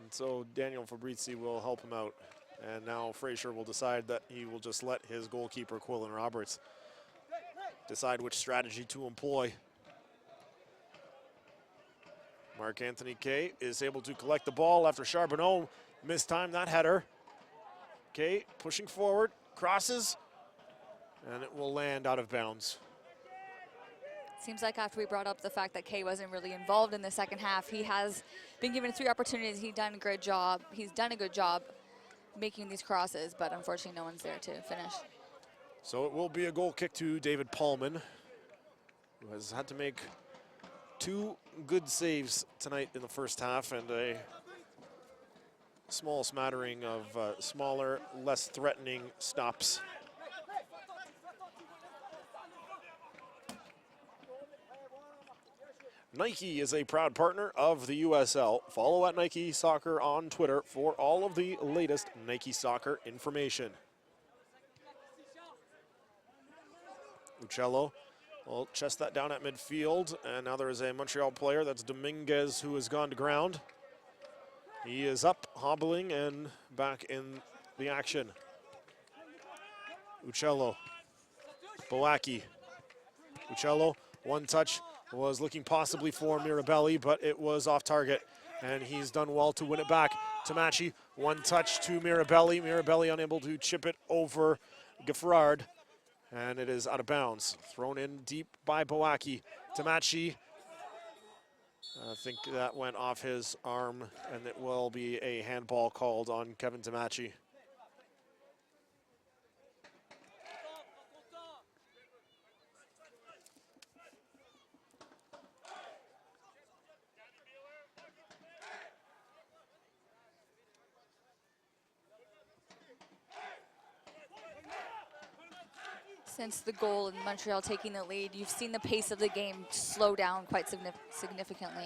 And so Daniel Fabrizi will help him out. And now Fraser will decide that he will just let his goalkeeper, Quillen Roberts, decide which strategy to employ. Mark Anthony Kay is able to collect the ball after Charbonneau mistimed that header. Kay pushing forward, crosses, and it will land out of bounds. Seems like after we brought up the fact that Kay wasn't really involved in the second half, he has been given 3 opportunities. He's done a good job. He's done a good job making these crosses, but unfortunately no one's there to finish. So it will be a goal kick to David Paulman, who has had to make 2 good saves tonight in the first half and a small smattering of smaller, less threatening stops. Nike is a proud partner of the USL. Follow at Nike Soccer on Twitter for all of the latest Nike Soccer information. Uccello will chest that down at midfield, and now there is a Montreal player, that's Dominguez, who has gone to ground. He is up, hobbling, and back in the action. Uccello, Boaki. Uccello, one touch, was looking possibly for Mirabelli, but it was off target, and he's done well to win it back. Tamachi, one touch to Mirabelli. Mirabelli unable to chip it over Gaffrard, and it is out of bounds. Thrown in deep by Boaki. Tamachi, I think that went off his arm, and it will be a handball called on Kevin Tamachi. Since the goal in Montreal taking the lead, you've seen the pace of the game slow down quite significantly.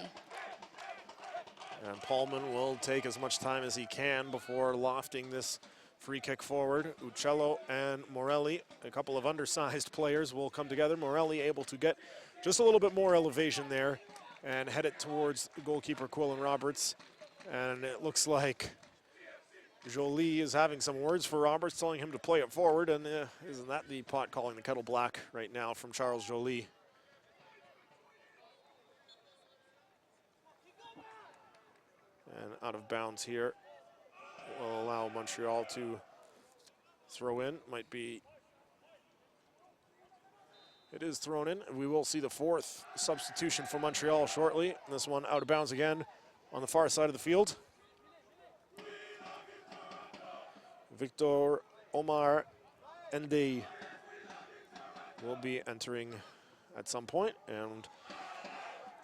And Paulman will take as much time as he can before lofting this free kick forward. Uccello and Morelli, a couple of undersized players, will come together. Morelli able to get just a little bit more elevation there and head it towards goalkeeper Quillen Roberts. And it looks like Jolie is having some words for Roberts, telling him to play it forward, and isn't that the pot calling the kettle black right now from Charles Jolie? And out of bounds here will allow Montreal to throw in. Might be, it is thrown in. We will see the 4th substitution for Montreal shortly. This one out of bounds again on the far side of the field. Victor Omar Ndeye will be entering at some point. And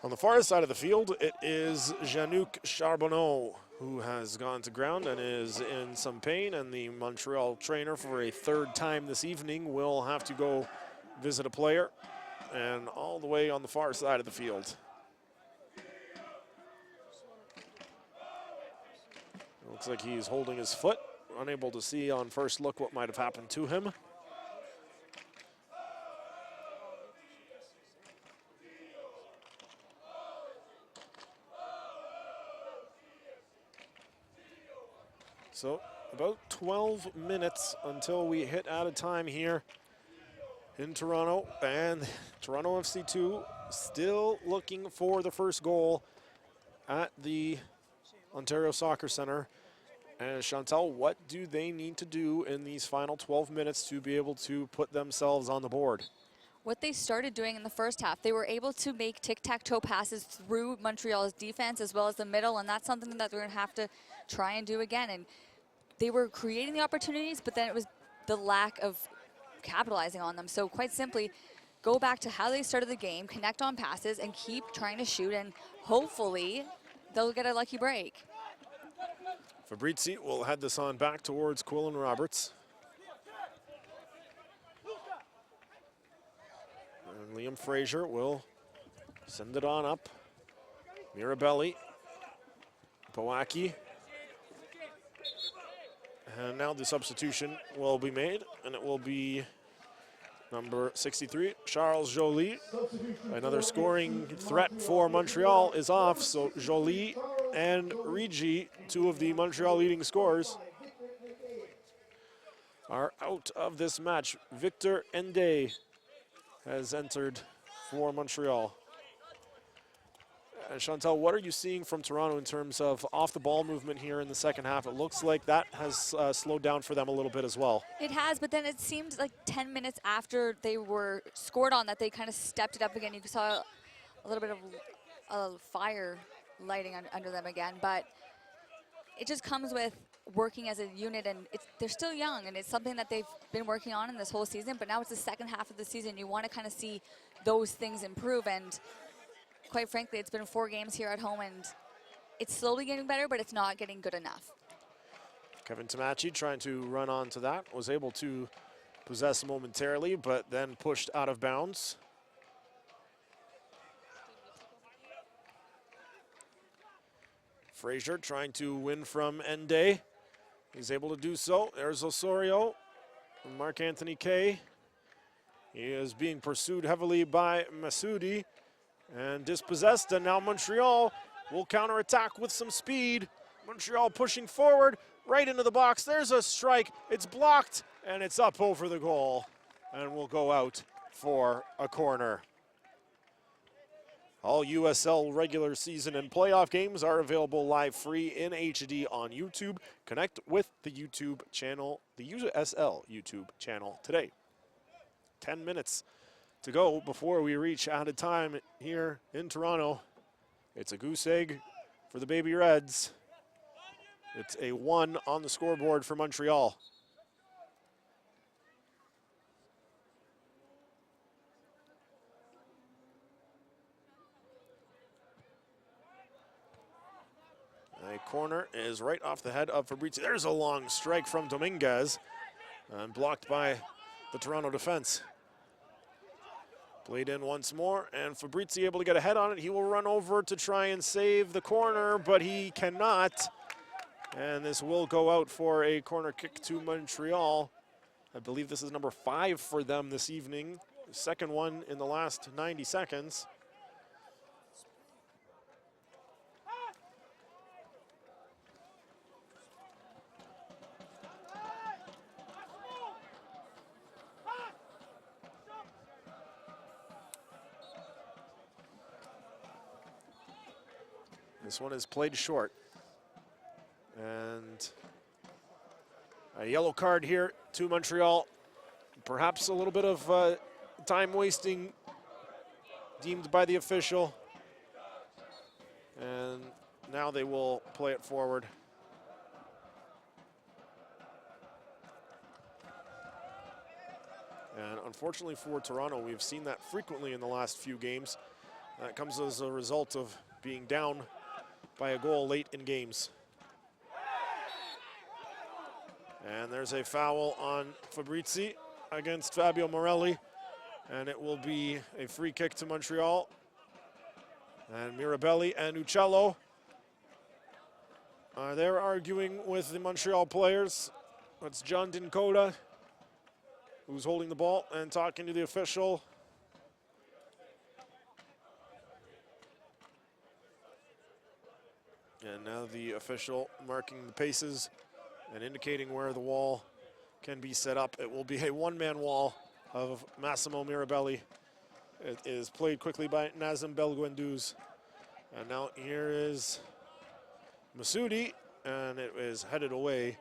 on the far side of the field, it is Janouk Charbonneau, who has gone to ground and is in some pain. And the Montreal trainer, for a 3rd time this evening, will have to go visit a player. And all the way on the far side of the field. It looks like he's holding his foot. Unable to see on first look what might have happened to him. So about 12 minutes until we hit out of time here in Toronto, and Toronto FC2 still looking for the first goal at the Ontario Soccer Centre. And Chantal, what do they need to do in these final 12 minutes to be able to put themselves on the board? What they started doing in the first half, they were able to make tic-tac-toe passes through Montreal's defense as well as the middle, and that's something that they're going to have to try and do again. And they were creating the opportunities, but then it was the lack of capitalizing on them. So quite simply, go back to how they started the game, connect on passes, and keep trying to shoot, and hopefully they'll get a lucky break. Fabrizi will head this on back towards Quillen Roberts. And Liam Fraser will send it on up. Mirabelli, Boaki. And now the substitution will be made, and it will be Number 63, Charles Joly. Another scoring threat for Montreal is off, so Joly and Rigi, two of the Montreal leading scorers, are out of this match. Victor Ende has entered for Montreal. Chantal, what are you seeing from Toronto in terms of off-the-ball movement here in the second half? It looks like that has slowed down for them a little bit as well. It has, but then it seemed like 10 minutes after they were scored on that they kind of stepped it up again. You saw a little bit of fire lighting under them again, but it just comes with working as a unit, and they're still young, and it's something that they've been working on in this whole season, but now it's the second half of the season. You want to kind of see those things improve, and quite frankly, it's been 4 games here at home, and it's slowly getting better, but it's not getting good enough. Kevin Tomachi trying to run onto that, was able to possess momentarily, but then pushed out of bounds. Frazier trying to win from Ende. He's able to do so. There's Osorio, Mark-Anthony Kay. He is being pursued heavily by Masudi and dispossessed, and now Montreal will counterattack with some speed. Montreal pushing forward, right into the box. There's a strike, it's blocked, and it's up over the goal, and will go out for a corner. All USL regular season and playoff games are available live free in HD on YouTube. Connect with the YouTube channel, the USL YouTube channel today. 10 minutes to go before we reach added time here in Toronto. It's a goose egg for the Baby Reds. It's a 1 on the scoreboard for Montreal. A corner is right off the head of Fabrizi. There's a long strike from Dominguez and blocked by the Toronto defense. Played in once more, and Fabrizi able to get a head on it. He will run over to try and save the corner, but he cannot. And this will go out for a corner kick to Montreal. I believe this is number 5 for them this evening. The second one in the last 90 seconds. This one is played short. And a yellow card here to Montreal. Perhaps a little bit of time wasting deemed by the official. And now they will play it forward. And unfortunately for Toronto, we've seen that frequently in the last few games. That comes as a result of being down by a goal late in games. And there's a foul on Fabrizi against Fabio Morelli, and it will be a free kick to Montreal. And Mirabelli and Uccello are there arguing with the Montreal players. It's John Dincoda who's holding the ball and talking to the official. And now the official marking the paces and indicating where the wall can be set up. It will be a one-man wall of Massimo Mirabelli. It is played quickly by Nazem Belguendouze. And now here is Masudi, and it is headed away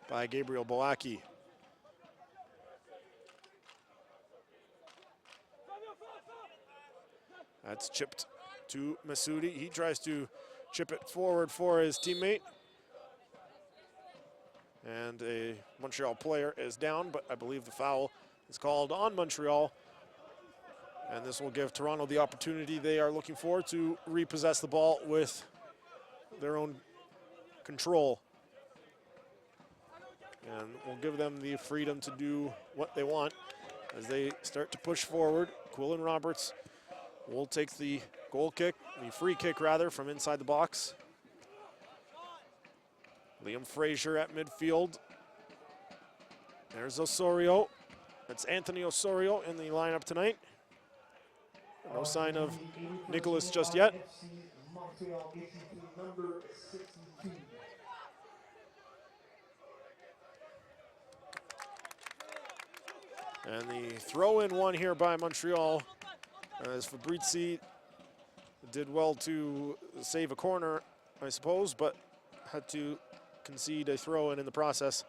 by Gabriel Boaki. That's chipped to Masudi. He tries to chip it forward for his teammate. And a Montreal player is down, but I believe the foul is called on Montreal. And this will give Toronto the opportunity they are looking for to repossess the ball with their own control. And will give them the freedom to do what they want as they start to push forward. Quillen Roberts will take the goal kick, the free kick rather, from inside the box. Liam Frazier at midfield. There's Osorio, That's Anthony Osorio in the lineup tonight. No sign of Nicholas just yet. Montreal number 62. And the throw-in one here by Montreal, as Fabrizi did well to save a corner, I suppose, but had to concede a throw-in in the process.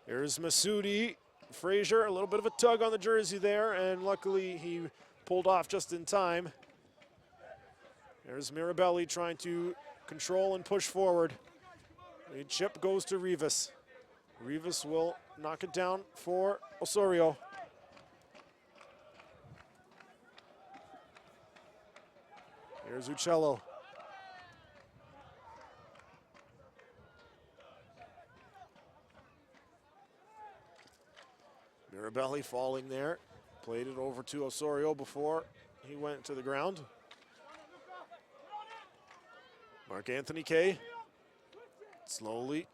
Here's Masudi. Frazier, a little bit of a tug on the jersey there, and luckily he pulled off just in time. There's Mirabelli trying to control and push forward. The chip goes to Rivas. Rivas will knock it down for Osorio. Here's Uccello. Mirabelli falling there. Played it over to Osorio before he went to the ground. Mark Anthony Kay slowly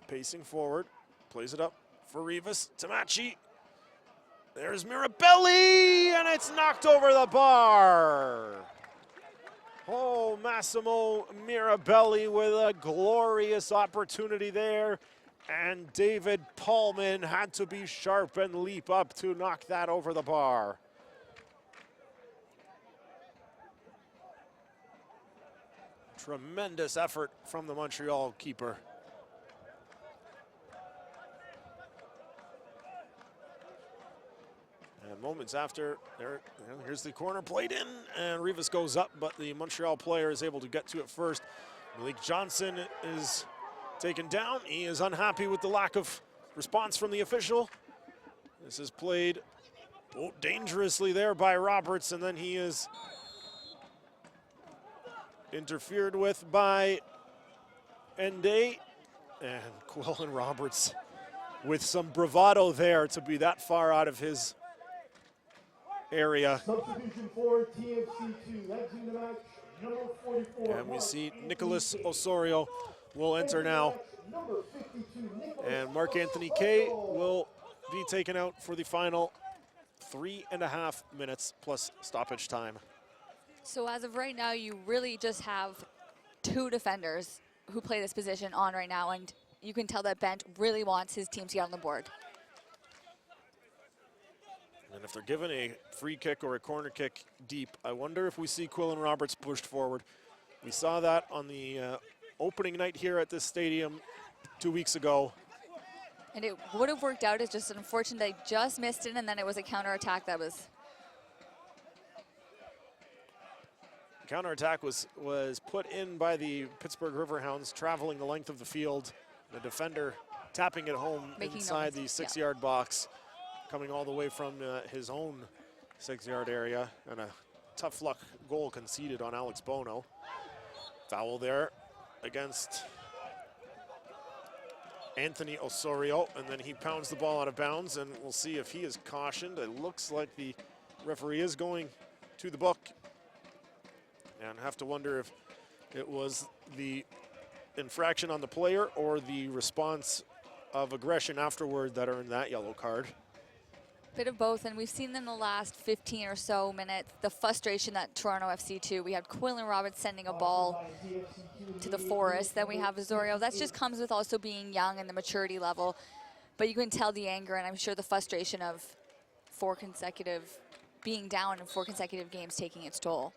pacing forward. Plays it up for Rivas. Tamachi. There's Mirabelli, and it's knocked over the bar. Oh, Massimo Mirabelli with a glorious opportunity there. And David Paulman had to be sharp and leap up to knock that over the bar. Tremendous effort from the Montreal keeper. And moments after, here's the corner played in, and Rivas goes up, but the Montreal player is able to get to it first. Malik Johnson is taken down. He is unhappy with the lack of response from the official. This is played dangerously there by Roberts, and then he is interfered with by Ende. And Quillen Roberts with some bravado there to be that far out of his area. Substitution for TFC2, exiting the match, number 44. And we see Nicholas Osorio will enter now. And Mark Anthony Kay will be taken out for the final 3.5 minutes plus stoppage time. So as of right now, you really just have two defenders who play this position on right now, and you can tell that Bent really wants his team to get on the board. And if they're given a free kick or a corner kick deep, I wonder if we see Quillen Roberts pushed forward. We saw that on the opening night here at this stadium 2 weeks ago. And it would have worked out. It's just unfortunate they just missed it, and then it was a counterattack that was... Counterattack was put in by the Pittsburgh Riverhounds, traveling the length of the field. The defender tapping it home inside the 6-yard box, coming all the way from his own 6-yard area, and a tough luck goal conceded on Alex Bono. Foul there against Anthony Osorio, and then he pounds the ball out of bounds, and we'll see if he is cautioned. It looks like the referee is going to the book, and have to wonder if it was the infraction on the player or the response of aggression afterward that earned that yellow card. Bit of both, and we've seen in the last 15 or so minutes the frustration that Toronto FC too. We had Quillen Roberts sending a ball to the forest. Then we have Osorio. That just comes with also being young and the maturity level. But you can tell the anger, and I'm sure the frustration of being down in 4 consecutive games taking its toll.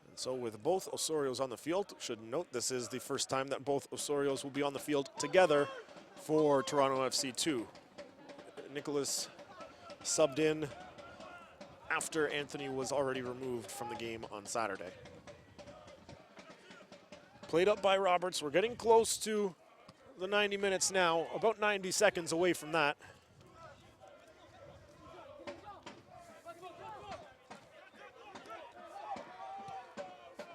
And so with both Osorios on the field, should note this is the first time that both Osorios will be on the field together for Toronto FC 2. Nicholas subbed in after Anthony was already removed from the game on Saturday. Played up by Roberts. We're getting close to the 90 minutes now, about 90 seconds away from that.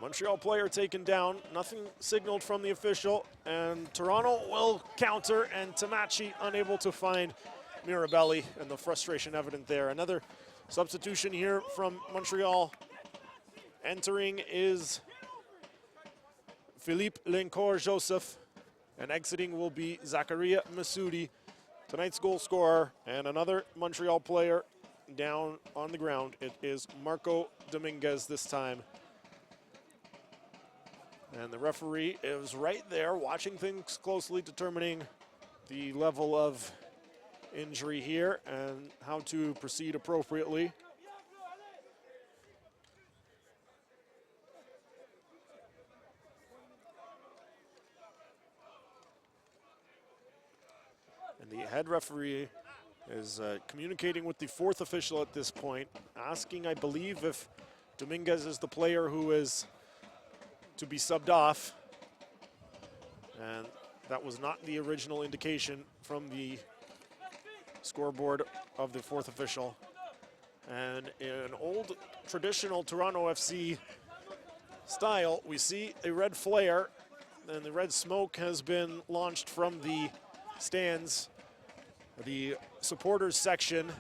Montreal player taken down, nothing signaled from the official, and Toronto will counter, and Tamachi unable to find Mirabelli, and the frustration evident there. Another substitution here from Montreal. Entering is Philippe Lencourt-Joseph, and exiting will be Zakaria Masudi. tonight's goal scorer and another Montreal player down on the ground. It is Marco Dominguez this time. And the referee is right there watching things closely, determining the level of injury here and how to proceed appropriately. And the head referee is communicating with the fourth official at this point, asking, I believe, if Dominguez is the player who is to be subbed off. And that was not the original indication from the scoreboard of the fourth official. And in an old traditional Toronto FC style, we see a red flare, and the red smoke has been launched from the stands, the supporters section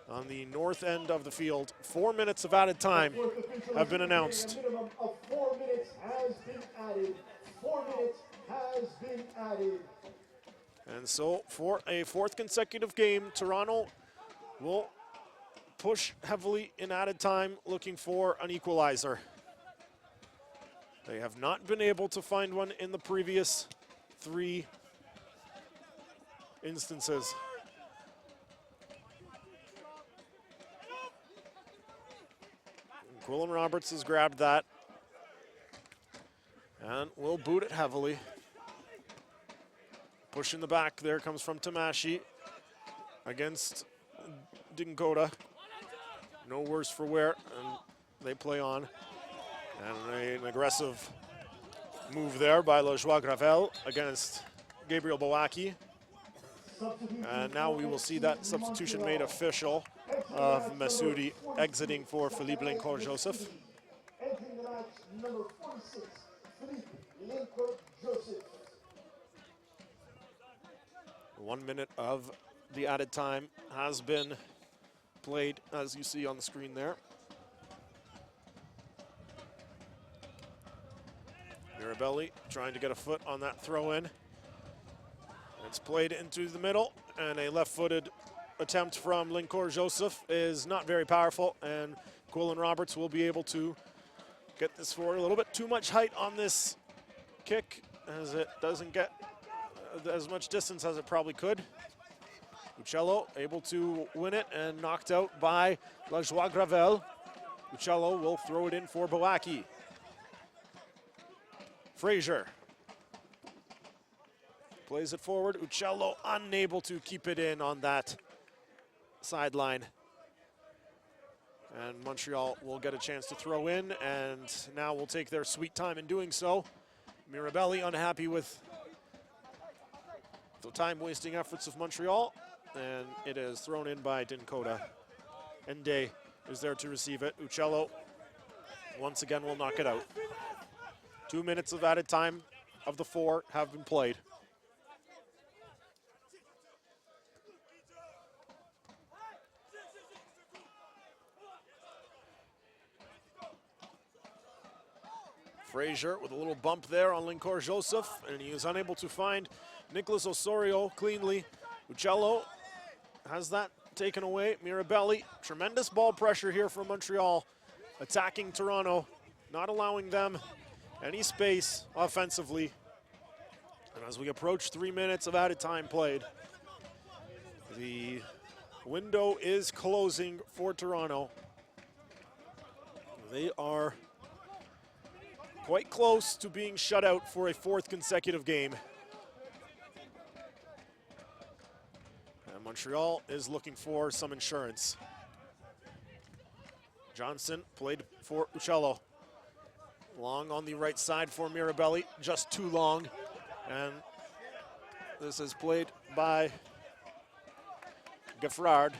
on the north end of the field. 4 minutes of added time have been announced. A minimum of 4 minutes has been added. 4 minutes has been added. And so for a fourth consecutive game, Toronto will push heavily in added time, looking for an equalizer. They have not been able to find one in the previous 3 instances. Quillen Roberts has grabbed that and will boot it heavily. Push in the back there comes from Tamashi against Dinkota. No worse for wear, and they play on. And an aggressive move there by Le Joie Gravel against Gabriel Bowaki. And now we will see that substitution made official of Masudi exiting for Philippe Lincourt-Joseph. Entering the match, number 46, Philippe Lincourt-Joseph. 1 minute of the added time has been played, as you see on the screen there. Mirabelli trying to get a foot on that throw-in. It's played into the middle, and a left-footed attempt from Lincourt-Joseph is not very powerful, and Quillen Roberts will be able to get this forward. A little bit too much height on this kick, as it doesn't get as much distance as it probably could. Uccello able to win it and knocked out by La Joie Gravel. Uccello will throw it in for Bowaki. Frazier plays it forward. Uccello unable to keep it in on that sideline. And Montreal will get a chance to throw in, and now will take their sweet time in doing so. Mirabelli unhappy with the time-wasting efforts of Montreal, and it is thrown in by Dinkota. Ende is there to receive it. Uccello once again will knock it out. 2 minutes of added time of the 4 have been played. Frazier with a little bump there on Lincourt-Joseph, and he is unable to find Nicholas Osorio cleanly. Uccello has that taken away. Mirabelli, tremendous ball pressure here from Montreal, attacking Toronto, not allowing them any space offensively. And as we approach 3 minutes of added time played, the window is closing for Toronto. They are quite close to being shut out for a 4th consecutive game. And Montreal is looking for some insurance. Johnson played for Uccello. Long on the right side for Mirabelli, just too long. And this is played by Gaffrard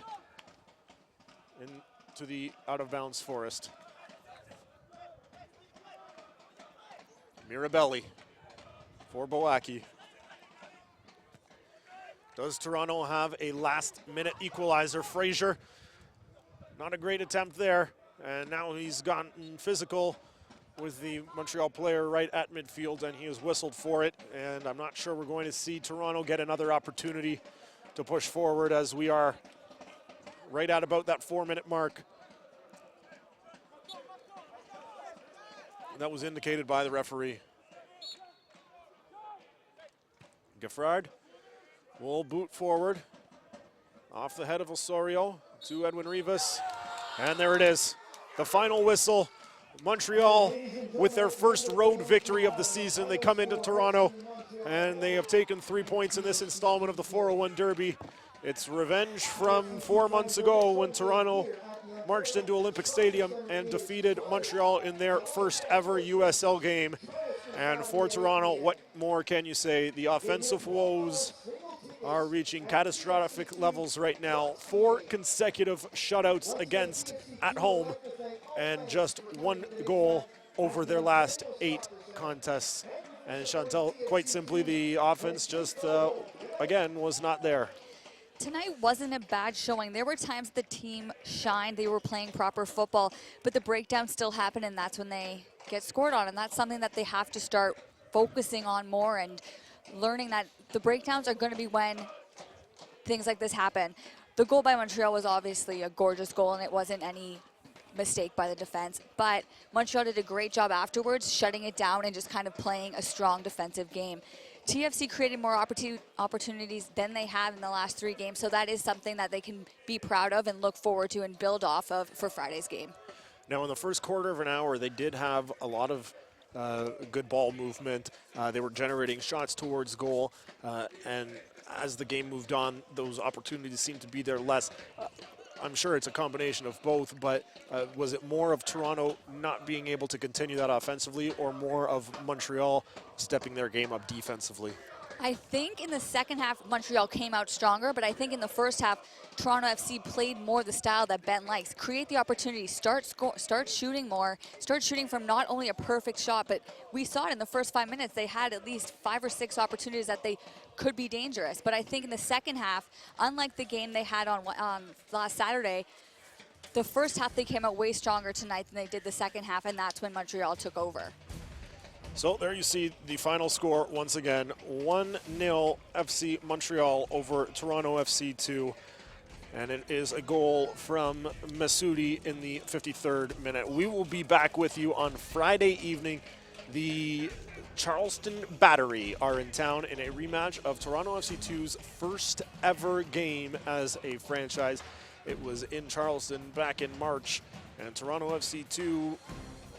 into the out-of-bounds Forest. Mirabelli for Bowaki. Does Toronto have a last-minute equalizer? Frazier, not a great attempt there. And now he's gotten physical with the Montreal player right at midfield, and he has whistled for it. And I'm not sure we're going to see Toronto get another opportunity to push forward, as we are right at about that 4-minute mark. And that was indicated by the referee. Gaffard will boot forward off the head of Osorio to Edwin Rivas. And there it is, the final whistle. Montreal with their first road victory of the season. They come into Toronto and they have taken 3 points in this installment of the 401 Derby. It's revenge from 4 months ago when Toronto marched into Olympic Stadium and defeated Montreal in their first ever USL game. And for Toronto, what more can you say? The offensive woes are reaching catastrophic levels right now. 4 consecutive shutouts against at home, and just 1 goal over their last 8 contests. And Chantal, quite simply, the offense just, again, was not there. Tonight wasn't a bad showing. There were times the team shined, they were playing proper football, but the breakdown still happened, and that's when they get scored on. And that's something that they have to start focusing on more, and learning that the breakdowns are going to be when things like this happen. The goal by Montreal was obviously a gorgeous goal, and it wasn't any mistake by the defense, but Montreal did a great job afterwards, shutting it down and just kind of playing a strong defensive game. TFC created more opportunities than they have in the last 3 games, so that is something that they can be proud of and look forward to and build off of for Friday's game. Now, in the first quarter of an hour, they did have a lot of good ball movement. They were generating shots towards goal, and as the game moved on, those opportunities seemed to be there less. I'm sure it's a combination of both, but was it more of Toronto not being able to continue that offensively, or more of Montreal stepping their game up defensively? I think in the second half, Montreal came out stronger, but I think in the first half, Toronto FC played more the style that Ben likes. Create the opportunity, start shooting more, start shooting from not only a perfect shot, but we saw it in the first 5 minutes. They had at least 5 or 6 opportunities that they could be dangerous. But I think in the second half, unlike the game they had on last Saturday, the first half they came out way stronger tonight than they did the second half, and that's when Montreal took over. So there you see the final score once again, 1-0 FC Montreal over Toronto FC 2. And it is a goal from Masudi in the 53rd minute. We will be back with you on Friday evening. The Charleston Battery are in town in a rematch of Toronto FC 2's first ever game as a franchise. It was in Charleston back in March, and Toronto FC 2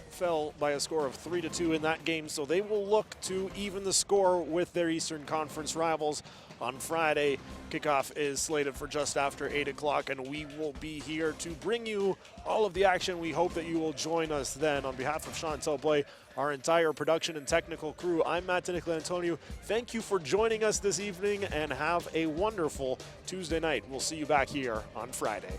fell by a score of 3-2 in that game, so they will look to even the score with their Eastern Conference rivals on Friday. Kickoff is slated for just after 8 o'clock, and we will be here to bring you all of the action. We hope that you will join us then. On behalf of Chantal Blais, our entire production and technical crew, I'm Matt Antonio. Thank you for joining us this evening, and have a wonderful Tuesday night. We'll see you back here on Friday.